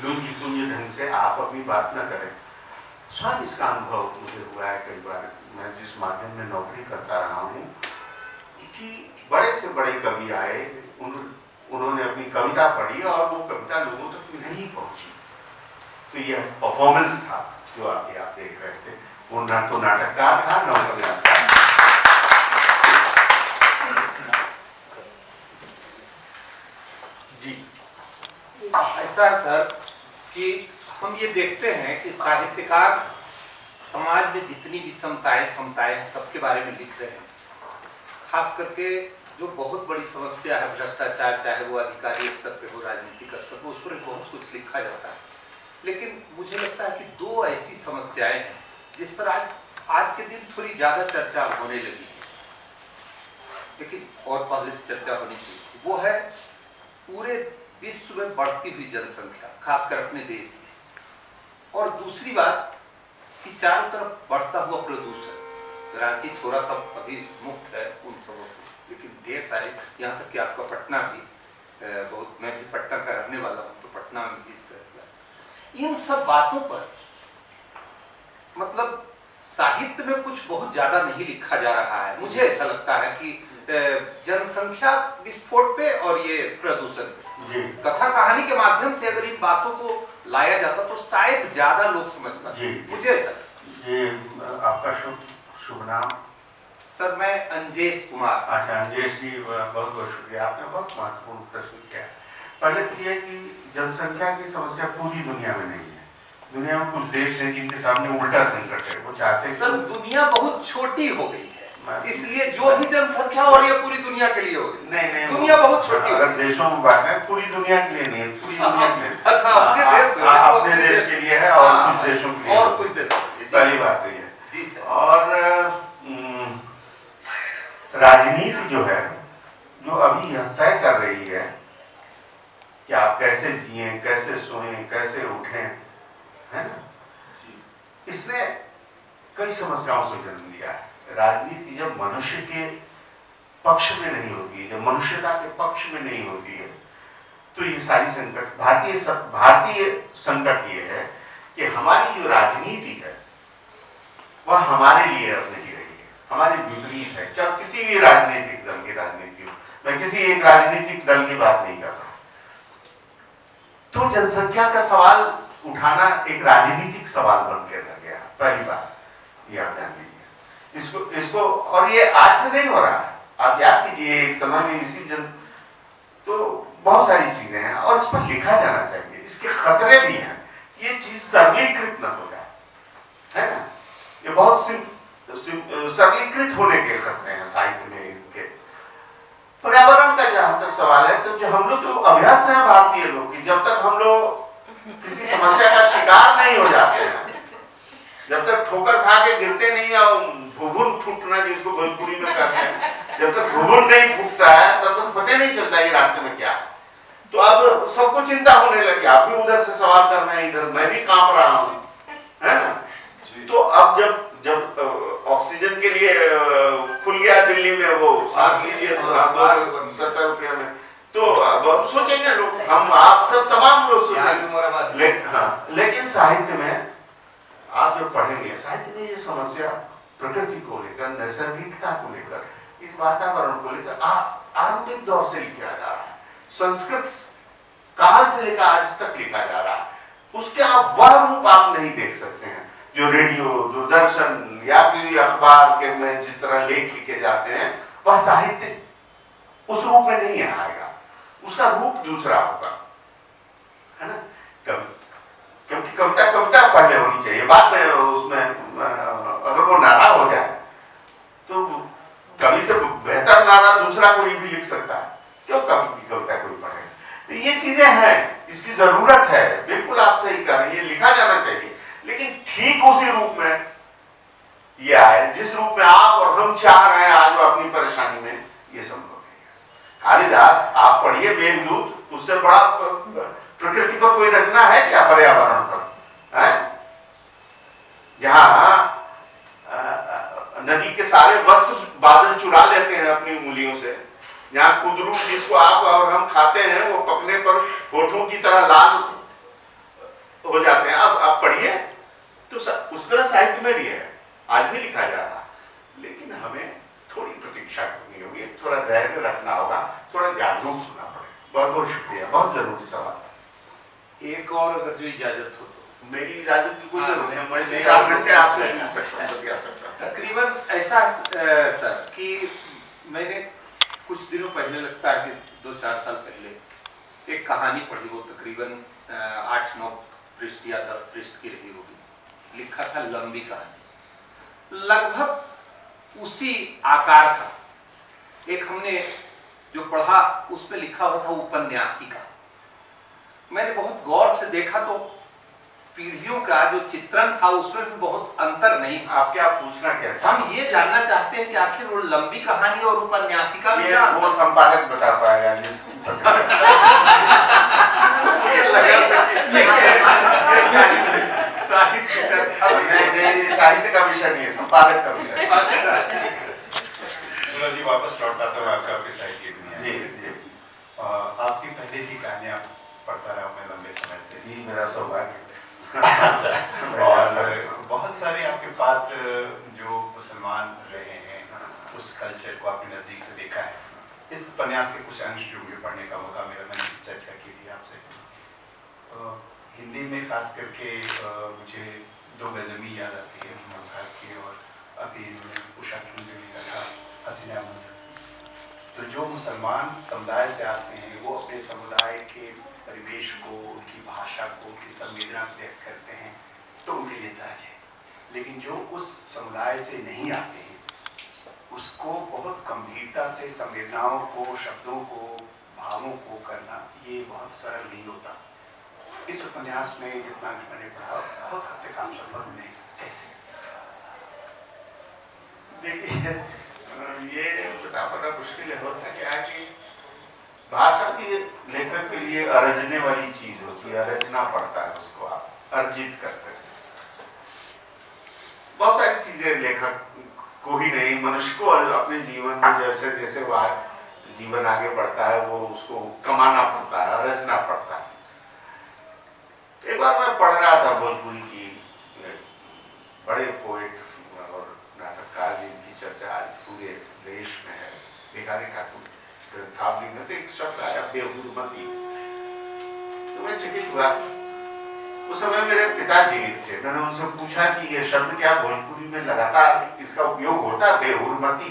लूंजी पुंजी ढंग से आप अपनी बात न करें, स्वयं इसका अनुभव मुझे हुआ है कई बार, मैं जिस माध्यम में नौकरी करता रहा हूँ कि बड़े से बड़े कवि आए, उन्होंने अपनी कविता पढ़ी और वो कविता लोगों तक नहीं पहुंची। तो यह परफॉर्मेंस था जो आप देख रहे थे, वो ना तो नाटककार था ना उपन्यासकार। जी, ऐसा है सर कि हम ये देखते हैं कि साहित्यकार समाज में जितनी भी समताएं सबके बारे में लिख रहे हैं। खास करके जो बहुत बड़ी समस्या है भ्रष्टाचार, चाहे वो अधिकारी स्तर पे हो, राजनीतिक स्तर पे, उस पर बहुत कुछ लिखा जाता है। लेकिन मुझे लगता है कि दो ऐसी समस्याएं हैं जिस पर आज के दिन थोड़ी ज्यादा चर्चा होने लगी है, लेकिन और पहले से चर्चा होनी चाहिए। वो है पूरे विश्व में बढ़ती हुई जनसंख्या, खासकर अपने देश में, और दूसरी बात कि चारों तरफ बढ़ता हुआ प्रदूषण। रांची थोड़ा सा अभी मुक्त है उन सबों से, लेकिन ढेर सारे, यहाँ तक कि आपका पटना भी बहुत, मैं भी पटना का रहने वाला हूँ, तो पटना में भी इस तरह इन सब बातों पर मतलब साहित्य में कुछ बहुत ज्यादा नहीं लिखा जा रहा है। मुझे ऐसा लगता है कि जनसंख्या विस्फोट पे और ये प्रदूषण पे कथा कहानी के माध्यम से अगर इन बातों को लाया जाता तो शायद ज्यादा लोग समझ पाते। मुझे ऐसा आपका शुभ नाम? सर मैं अंजेश कुमार। अच्छा अंजेश जी, बहुत बहुत शुक्रिया, आपने बहुत महत्वपूर्ण प्रश्न किया। पहले तो ये कि जनसंख्या की समस्या पूरी दुनिया में नहीं है। दुनिया में कुछ देश हैं जिनके सामने उल्टा संकट है, वो चाहते हैं सर दुनिया बहुत छोटी हो गई है, इसलिए जो भी जनसंख्या हो रही है पूरी दुनिया के लिए हो रही है। नहीं, दुनिया बहुत छोटी हो अगर गई है। देशों में बात है, पूरी दुनिया के लिए नहीं है, पूरी दुनिया के लिए। अच्छा, अपने देश में, अपने देश के लिए है और कुछ देशों के लिए, और कुछ देशों के लिए। पहली बात तो ये। जी सर। और राजनीति जो है, जो अभी यह तय कर रही है कि आप कैसे जिए, कैसे सोएं, कैसे उठें, है ना, इसने कई समस्याओं से जन्म लिया है। राजनीति जब मनुष्य के पक्ष में नहीं होती है, जब मनुष्यता के पक्ष में नहीं होती है, तो ये सारी संकट, भारतीय संकट ये है कि हमारी जो राजनीति है वह हमारे लिए अब नहीं रही है, हमारे विपरीत है। क्या किसी भी राजनीतिक दल की राजनीति हो, मैं किसी एक राजनीतिक दल की बात नहीं कर रहा, तो जनसंख्या का सवाल उठाना एक राजनीतिक सवाल बन के रह गया। पहली बात ये आप ध्यान दीजिए इसको, और ये आज से नहीं हो रहा है। आप याद कीजिए एक समय में इसी तो बहुत सारी चीजें हैं और इस पर लिखा जाना चाहिए, इसके खतरे भी हैं। ये चीज सरलीकृत न हो जाए, है ना, ये बहुत सरलीकृत होने के खतरे हैं साहित्य में। इनके पर्यावरण का जहां तक सवाल है, तो जो हम लोग तो अभ्यस्त हैं भारतीय लोग कि जब तक हम लोग किसी समस्या का शिकार नहीं हो जाते हैं, जब तक ठोकर खा के गिरते नहीं और भुभुन फूटना जिसको भोजपुरी में कहते हैं, जब तक भुभुन नहीं फूटता है तब तक पता नहीं चलता है रास्ते में क्या है। तो अब सबको चिंता होने लगी, आप भी उधर से सवाल कर रहे हैं, इधर मैं भी कांप रहा हूँ, है ना। तो अब जब ऑक्सीजन के लिए खुल गया दिल्ली में, वो सांस लीजिए 70 रुपया में, तो अब सोचेंगे लोग, हम आप सब तमाम लोग सोचेंगे। लेकिन साहित्य में आप जो पढ़ेंगे, साहित्य में ये समस्या प्रकृति को लेकर, नैसर्गिकता को लेकर, इस वातावरण को लेकर आरंभिक दौर से लिखा जा रहा है, संस्कृत काल से लेकर आज तक लिखा जा रहा है। उसके आप वह रूप आप नहीं देख सकते हैं जो रेडियो, दूरदर्शन या फिर अखबार के में जिस तरह लेख लिखे जाते हैं, वह साहित्य उस रूप में नहीं आएगा, उसका रूप दूसरा होगा, है ना। क्योंकि कविता पहले होनी चाहिए, बाद में उसमें अगर वो नारा हो जाए तो कवि से बेहतर नारा दूसरा कोई भी लिख सकता है, क्यों कवि की कविता कोई पढ़ेगा। तो ये चीजें हैं, इसकी जरूरत है, बिल्कुल आप सही कह रहे हैं, ये लिखा जाना चाहिए, लेकिन ठीक उसी रूप में ये आए जिस रूप में आप और हम चाह रहे हैं आज अपनी परेशानी में, ये संभव नहीं। कालिदास आप पढ़िए मेघदूत, उससे बड़ा प्रकृति पर कोई रचना है क्या, पर्यावरण पर है? जहां नदी के सारे वस्त्र बादल चुरा लेते हैं अपनी उंगलियों से, जहां कुदरू जिसको आप और हम खाते हैं वो पकने पर होठों की तरह लाल हो जाते हैं। अब आप पढ़िए तो उस तरह साहित्य में भी है, आज भी लिखा जा रहा, लेकिन हमें थोड़ी प्रतीक्षा करनी होगी, थोड़ा धैर्य रखना होगा, थोड़ा जागरूक होना पड़ेगा। बहुत बहुत शुक्रिया, बहुत जरूरी सवाल। एक और अगर जो इजाजत हो तो। मेरी इजाजत की कोई जरूरत नहीं, मैं 4 घंटे आपसे मिल सकता हूँ, बतिया सकता हूँ। तकरीबन ऐसा सर कि मैंने कुछ दिनों पहले, लगता है कि 2-4 साल पहले एक कहानी पढ़ी, वो तकरीबन 8-9 पृष्ठ या 10 पृष्ठ की रही होगी। लिखा था लंबी कहानी, लगभग उसी आकार का एक हमने जो पढ़ा, उसमें लिखा हुआ था उपन्यासी का। मैंने बहुत गौर से देखा तो पीढ़ियों का जो चित्रण था उसमें भी बहुत अंतर नहीं। आप क्या पूछना क्या था? हम ये जानना चाहते हैं कि आखिर वो लंबी कहानी और उपन्यासिका में ये क्या वो संपादक बता पाएगा जिस साहित्य चर्चा नहीं, साहित्य का विषय नहीं है, संपादक का विषय है। सूरज जी, वापस लौटाता हूँ आपके साहित्य की दुनिया जी में। जी आपकी पहले की कहानियां पढ़ता रहा हूँ मैं लंबे समय से। जी, मेरा सौभाग्य। और बहुत सारे आपके पात्र जो मुसलमान रहे हैं, उस कल्चर को आपने नजदीक से देखा है। इस उपन्यास के कुछ अंश जो मुझे पढ़ने का मौका मिला, मैंने चर्चा की थी आपसे। हिंदी में खास करके मुझे 2 गज़लें याद आती है, मजहर की, और अभी उषा की जो लिखा था हसीना मजहर। तो जो मुसलमान समुदाय से आते हैं वो अपने समुदाय के परिवेश को, उनकी भाषा को, उनकी संवेदना को व्यक्त करते हैं, तो उनके लिए सहज है। लेकिन जो उस समुदाय से नहीं आते हैं उसको बहुत गंभीरता से संवेदनाओं को, शब्दों को, भावों को करना ये बहुत सरल नहीं होता। इस उपन्यास में जितना मैंने पढ़ा बहुत हद तक आप सफल में कैसे? देखिए, ये बता पाना मुश्किल होता है क्या कि भाषा की लेखक के लिए अर्जने वाली चीज होती है, अर्जना पड़ता है, उसको आप अर्जित करते हैं। बहुत सारी चीजें लेखक को ही नहीं, मनुष्य को अपने जीवन में जैसे जैसे वह जीवन आगे बढ़ता है वो उसको कमाना पड़ता है, अर्जना पड़ता है। एक बार मैं पढ़ रहा था भोजपुरी की बड़े पोएट और नाटककार जिनकी चर्चा आज पूरे देश में है, भिखारी ठाकुर ग्रंथावली में, तो एक शब्द आया बेहुरमती। तो मैं चकित हुआ। उस समय मेरे पिता जीवित थे। मैंने उनसे पूछा कि ये शब्द क्या भोजपुरी में लगातार इसका उपयोग होता है, बेहुरमती?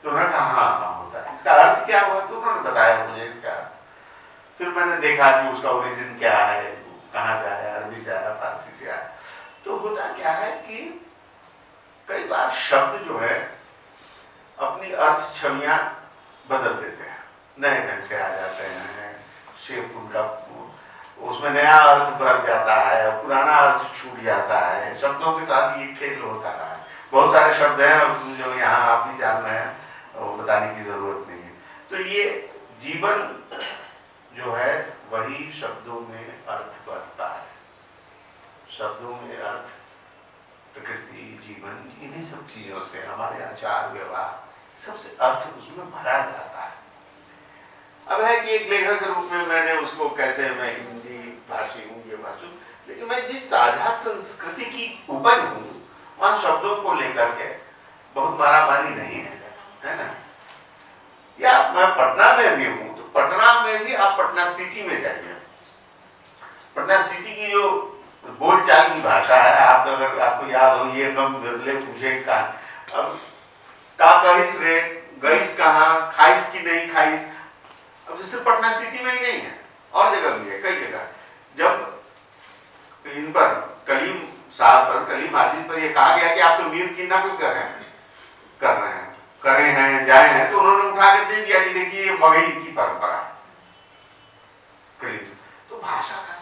तो उन्होंने कहा हाँ होता है। इसका अर्थ क्या हुआ? तो उन्होंने बताया मुझे इसका। फिर मैंने देखा कि उसका ओरिजिन क्या है, कहाँ से आया, अरबी से आया, फारसी से आया। तो होता क्या है कि कई बार शब्द जो है अपनी अर्थ छवियां बदल देते हैं, नए ढंग से आ जाते हैं, शेप उनका उसमें नया अर्थ भर जाता है, पुराना अर्थ छूट जाता है। शब्दों के साथ ये खेल होता रहा है। बहुत सारे शब्द हैं जो यहाँ आप भी जान रहे हैं, वो बताने की जरूरत नहीं है। तो ये जीवन जो है वही शब्दों में अर्थ भरता है। शब्दों में अर्थ, प्रकृति, जीवन, इन्हीं सब चीजों से हमारे आचार व्यवहार सबसे अर्थ उसमें भरा जाता है। अब है कि एक लेखक के रूप में मैंने उसको कैसे, मैं हिंदी भाषी हूँ, ये भाषी, लेकिन मैं जिस साझा संस्कृति की उपज हूँ वहां शब्दों को लेकर के बहुत मारामारी नहीं है ना। या मैं पटना में भी हूँ, तो पटना में भी आप पटना सिटी में जाइए, पटना सिटी की जो बोलचाल की भाषा है, आप अगर आपको याद हो, ये कम विरले पूछे का, अब का कहिस रे, गईस कहाँ, खाइस की नहीं खाइस, अब जैसे पटना सिटी में ही नहीं है, और जगह भी है, कई जगह। जब इन पर कलीम साहब पर, कलीम आजिज पर यह कहा गया कि आप तो मीर की नकल कर रहे हैं, करे हैं, जाए हैं, तो उन्होंने उठा के दे दिया कि देखिए ये मगही की परंपरा है।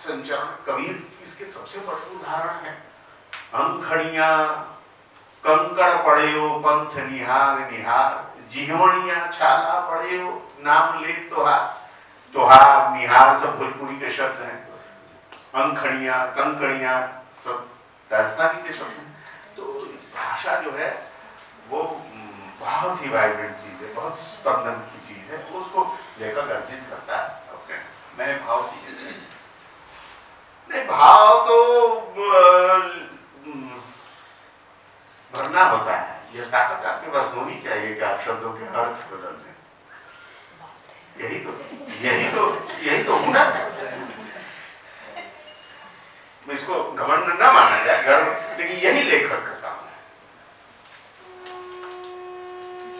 संचरण, कबीर इसके सबसे बड़े उदाहरण है। अंखड़िया कंकड़ पड़ेयो पंथ निहार निहार, जिहवणिया छाला पड़ेयो नाम ले तोहार। तोहार निहार सब भोजपुरी के शब्द हैं। अंखड़िया कंकड़िया सब राजस्थानी के शब्द हैं। तो भाषा जो है वो बहुत ही वाइब्रेंट चीज है, बहुत स्पंदन की चीज है, उसको लेखक अर्जित करता है अपने। मैंने भाव की नहीं, भाव तो भरना होता है। यह ताकत आपके पास होनी चाहिए कि आप शब्दों के अर्थ बदल दें। यही तो हुनर है। इसको घमंड न माना जाए, गर्व, लेकिन यही लेखक का काम है।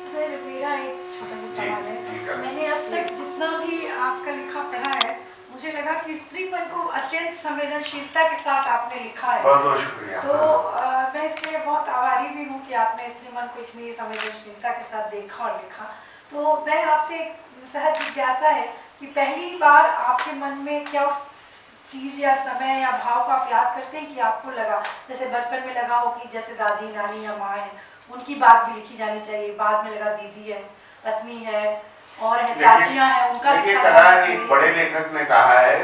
सर मेरा एक छोटा सा जी, सवाल जी, है। कर। मैंने अब तक जितना भी आपका लिखा पढ़ा है, मुझे लगा कि स्त्रीपन को अत्यंत संवेदनशीलता के साथ आपने लिखा है। बहुत बहुत शुक्रिया। तो मैं इसके लिए बहुत आभारी भी हूँ कि आपने स्त्रीमन को इतनी संवेदनशीलता के साथ देखा और लिखा। तो मैं आपसे एक सहज जिज्ञासा है कि पहली बार आपके मन में क्या उस चीज़ या समय या भाव को आप याद करते हैं कि आपको लगा, जैसे बचपन में लगा हो कि जैसे दादी नानी या माँ है उनकी बात भी लिखी जानी चाहिए, बाद में लगा दीदी है, पत्नी है और है चाचियाँ हैं, उनका लिखा कहा जाना कि चाहिए। बड़े लेखक ने कहा है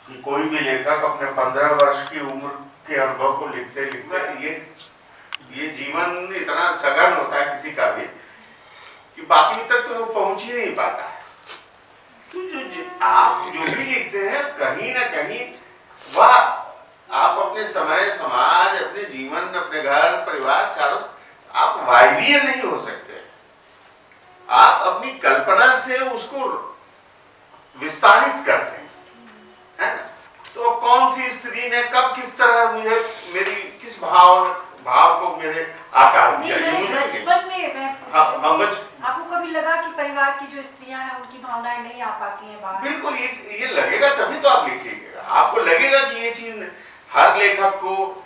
कि कोई भी लेखक अपने 15 वर्ष की उम्र के अनुभव को लिखते लिखते ये जीवन इतना सघन होता है किसी का भी कि बाकी तक तो वो पहुंच ही नहीं पाता है। तो आप जो भी लिखते हैं कहीं ना कहीं वह आप अपने समय, समाज, अपने जीवन, अपने घर परिवार चारों आप वायवीय नहीं हो सकते। आप अपनी कल्पना से उसको विस्तारित करते हैं, है ना? तो कौन सी स्त्री ने कब किस तरह मुझे मेरी किस भाव को मेरे आकार दिया, ये मुझे बचपन में मैं आपको कभी लगा कि परिवार की जो स्त्रियां हैं उनकी भावनाएं नहीं आ पाती हैं बाहर? बिल्कुल, ये लगेगा तभी तो आप लिखिएगा। आपको लगेगा कि ये चीज हर लेखक को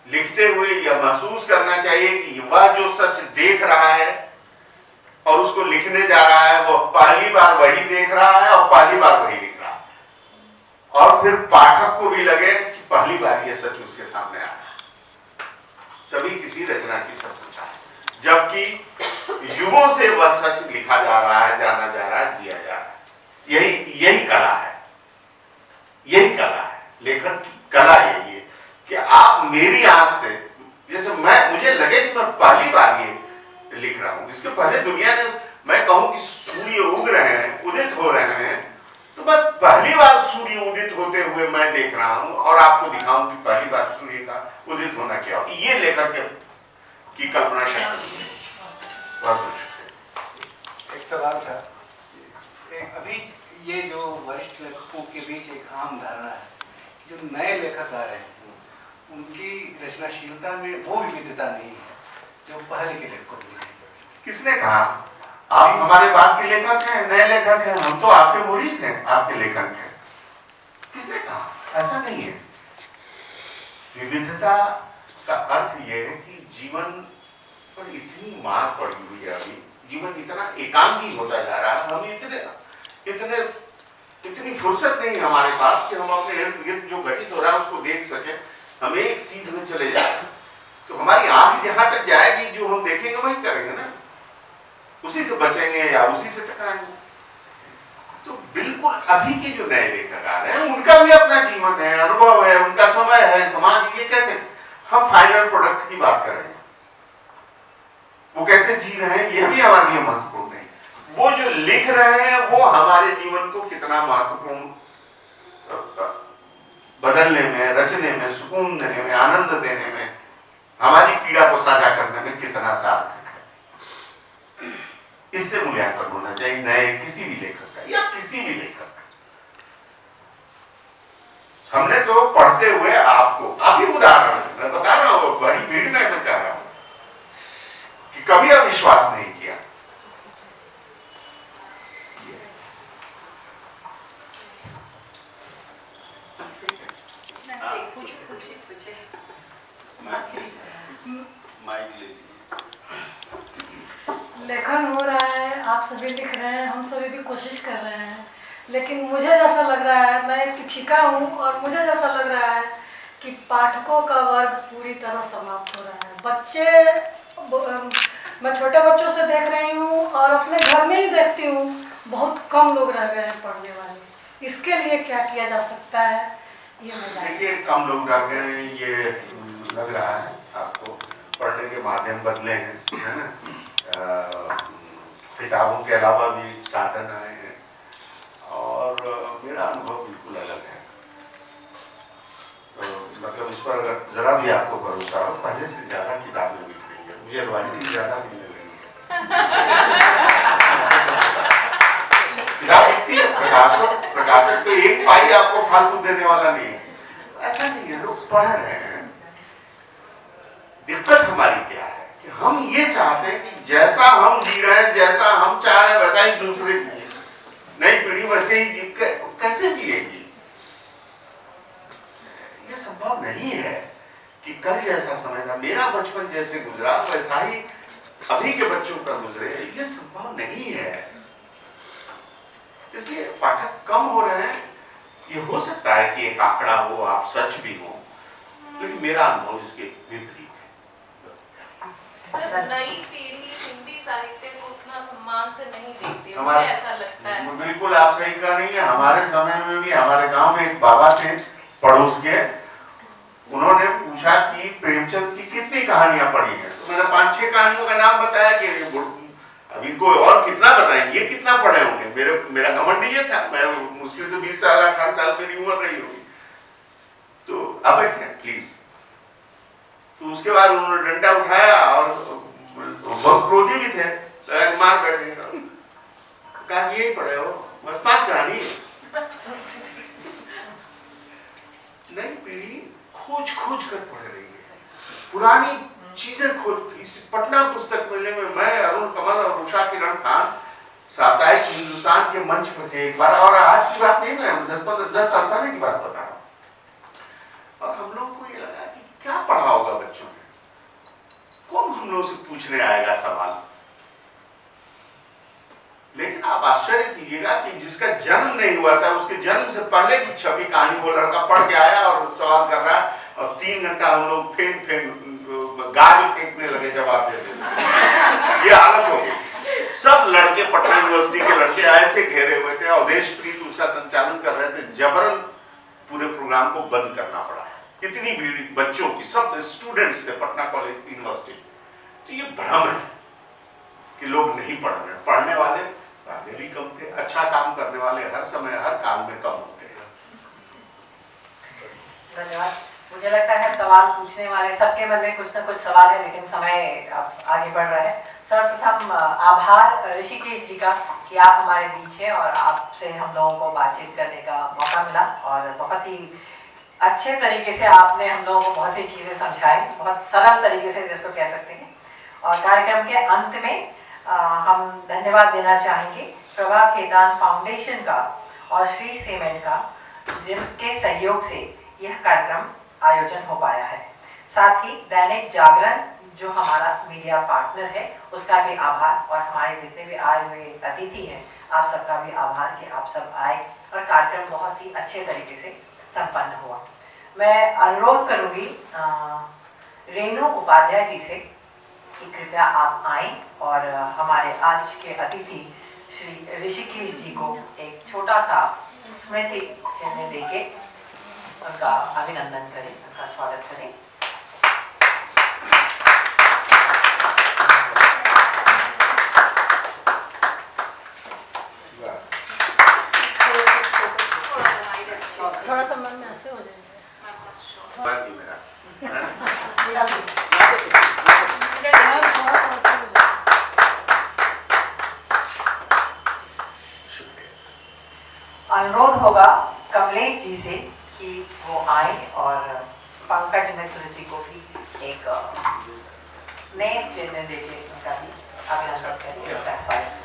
लिखते हुए यह महसूस करना चाहिए कि वह जो सच देख रहा है और उसको लिखने जा रहा है वो पहली बार वही देख रहा है और पहली बार वही लिख रहा है, और फिर पाठक को भी लगे कि पहली बार ये सच उसके सामने आ रहा है, तभी किसी रचना की सफलता है। जबकि युगों से वह सच लिखा जा रहा है, जाना जा रहा है, जिया जा रहा है। यही कला है, यही कला है। लेखन की कला यही है कि आप मेरी आंख से, जैसे मुझे लगे कि मैं पहली बार ये लिख रहा हूं, इसके पहले दुनिया ने, मैं कहूं कि सूर्य उग रहे हैं, उदित हो रहे हैं, तो मैं पहली बार सूर्य उदित होते हुए मैं देख रहा हूं और आपको दिखाऊं कि पहली बार सूर्य का उदित होना क्या हो। ये लेखक की कल्पना शक्ति। एक सवाल था, अभी ये जो वरिष्ठ लेखकों के बीच एक आम धारणा है, जो नए लेखक आ रहे हैं उनकी रचनाशीलता में वो विविधता नहीं है जो पहले के लेखकों में है। किसने कहा? आप हमारे बाद के लेखक हैं, नए लेखक हैं, हम तो आपके मुरीद हैं, आपके लेखक हैं। किसने कहा? ऐसा नहीं है। विविधता का अर्थ यह है कि जीवन पर इतनी मार पड़ी हुई है, अभी जीवन इतना एकांकी होता जा रहा है, हम इतनी फुर्सत नहीं है हमारे पास कि हम अपने इर्द गिर्द जो घटित हो रहा है उसको देख सके। हम एक सीध में चले जाए तो हमारी आंख जहां तक जाएगी जो हम देखेंगे वही करेंगे ना, उसी से बचेंगे या उसी से टकराएंगे। तो बिल्कुल अभी के जो नए लेखक आ रहे हैं उनका भी अपना जीवन है, अनुभव है, उनका समय है, समाज, ये कैसे हम फाइनल प्रोडक्ट की बात कर रहे हैं, वो कैसे जी रहे हैं ये भी हमारे लिए महत्वपूर्ण है। वो जो लिख रहे हैं वो हमारे जीवन को कितना महत्वपूर्ण बदलने में, रचने में, सुकून देने में, आनंद देने में, हमारी पीड़ा को साझा करने में कितना सार्थक है, इससे मूल्यांकन होना चाहिए नए किसी भी लेखक का या किसी भी लेखक का। हमने तो पढ़ते हुए आपको, आप ही उदाहरण है, मैं बता रहा हूं, बड़ी भीड़ में मैं कह रहा हूं कि कभी अविश्वास नहीं किया। लेखन हो रहा है, आप सभी लिख रहे हैं, हम सभी भी कोशिश कर रहे हैं, लेकिन मुझे जैसा लग रहा है, मैं एक शिक्षिका हूँ और मुझे जैसा लग रहा है कि पाठकों का वर्ग पूरी तरह समाप्त हो रहा है। मैं छोटे बच्चों से देख रही हूँ और अपने घर में ही देखती हूँ, बहुत कम लोग रह गए हैं पढ़ने वाले। इसके लिए क्या किया जा सकता है, ये मैं जानती हूँ। देखिए, कम लोग रह गए हैं ये लग रहा है आपको, पढ़ने के माध्यम बदले हैं, है ना। किताबों के अलावा भी साधन आए हैं और मेरा अनुभव बिल्कुल अलग है। तो मतलब इस पर अगर जरा भी आपको भरोसा हो, पहले से ज्यादा किताबें बिक रही है, मुझे रॉयल्टी ज्यादा मिलने लगी है। किताब बिकती है, प्रकाशक तो एक पाई आपको फालतू देने वाला नहीं है, ऐसा नहीं है, लोग पढ़ रहे हैं। दिक्कत हमारी क्या है कि हम ये चाहते हैं कि जैसा हम जी रहे हैं, जैसा हम चाह रहे हैं वैसा ही दूसरे जिए, नई पीढ़ी वैसे ही जी, कैसे जिएगी? ये संभव नहीं है कि कल जैसा समय था, मेरा बचपन जैसे गुजरा वैसा ही अभी के बच्चों का गुजरे, ये संभव नहीं है। इसलिए पाठक कम हो रहे हैं। ये हो सकता है कि एक आंकड़ा हो, आप सच भी हो, लेकिन मेरा अनुभव इसके विपरीत है। सर, नई पीढ़ी हिंदी साहित्य को उतना सम्मान से नहीं देखती, मुझे हमारे ऐसा लगता है। बिल्कुल आप सही कह रही हैं। हमारे समय में भी हमारे गांव में एक बाबा थे पड़ोस के, उन्होंने पूछा कि प्रेमचंद की कितनी कहानियां पढ़ी हैं, तो मैंने 5-6 कहानियों का नाम बताया कि अब इनको और कितना बताएं, ये कितना पढ़े होंगे। मेरा घमंड ये था, मैं मुश्किल से 20 साल 18 साल मेरी उम्र रही होगी। तो अब बैठे प्लीज। तो उसके बाद उन्होंने डंडा उठाया और बहुत क्रोधी भी थे, तो मार बैठे, कहा कि यही पढ़े हो, बस 5 कहानी है। नई पीढ़ी खोज खोज कर पढ़ रही है, पुरानी चीजें खोज। इस पटना पुस्तक मेले में मैं, अरुण कमल और उषा किरण खान साप्ताहिक हिंदुस्तान के मंच पर थे एक बार, और आज की बात नहीं, मैं 10 साल पहले की बात बता रहा हूँ। और हम लोग को ये लगा कि क्या पढ़ा होगा बच्चों ने, कौन हम लोग से पूछने आएगा सवाल। लेकिन आप आश्चर्य कीजिएगा कि जिसका जन्म नहीं हुआ था, उसके जन्म से पहले की छपी कहानी वो लड़का पढ़ के आया और सवाल कर रहा है, और 3 घंटा हम लोग गाज फेंकने लगे जवाब देते। ये हालत हो गई। सब लड़के पटना यूनिवर्सिटी के लड़के ऐसे घेरे हुए थे, अवधेश प्रीत उसका संचालन कर रहे थे, जबरन पूरे प्रोग्राम को बंद करना पड़ा। इतनी भीड़ बच्चों की, सब स्टूडेंट्स थे पटना कॉलेज यूनिवर्सिटी। तो ये भ्रम है कि लोग नहीं पढ़ रहे, पढ़ने वाले पहले भी कम थे, अच्छा काम करने वाले हर समय हर काल में कम होते हैं। धन्यवाद। मुझे लगता है सवाल पूछने वाले सबके मन में कुछ ना कुछ सवाल है, लेकिन समय अब आगे बढ़ रहा है। सर्वप्रथम आभार ऋषिकेश जी का कि आप हमारे बीच हैं और आपसे हम लोगों को बातचीत करने का मौका मिला, और बहुत ही अच्छे तरीके से आपने हम लोगों को बहुत सी चीज़ें समझाई, बहुत सरल तरीके से जिसको कह सकते हैं। और कार्यक्रम के अंत में हम धन्यवाद देना चाहेंगे प्रभा खेतान फाउंडेशन का और श्री सीमेंट का, जिनके सहयोग से यह कार्यक्रम आयोजन हो पाया है। साथ ही दैनिक जागरण जो हमारा मीडिया पार्टनर है, उसका भी आभार, और हमारे जितने भी आए हुए अतिथि हैं आप सबका भी आभार कि आप सब आए और कार्यक्रम बहुत ही अच्छे तरीके से संपन्न हुआ। मैं अनुरोध करूंगी रेणु उपाध्याय जी से कि कृपया आप आएं और हमारे आज के अतिथि श्री ऋषिकेश जी को एक छोटा सा स्मृति चिन्ह देके उनका अभिनंदन करें, उनका स्वागत करें। थोड़ा सा मन में ऐसे हो जाएगा। अनुरोध होगा कमलेश जी से कि वो आए और पंकज मित्र जी को भी एक स्नेह चिन्ह देके उनका भी अभिनंदन करें, उनका स्वागत।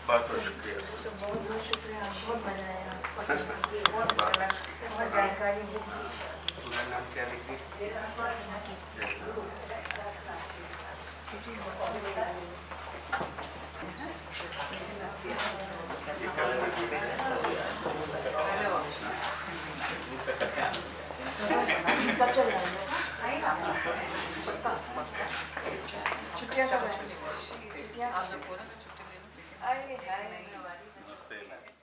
बहुत बहुत शुक्रिया। और जानकारी पूरा नाम क्या लिखिए? छुट्टियाँ चल रही हैं। आइए, आइए।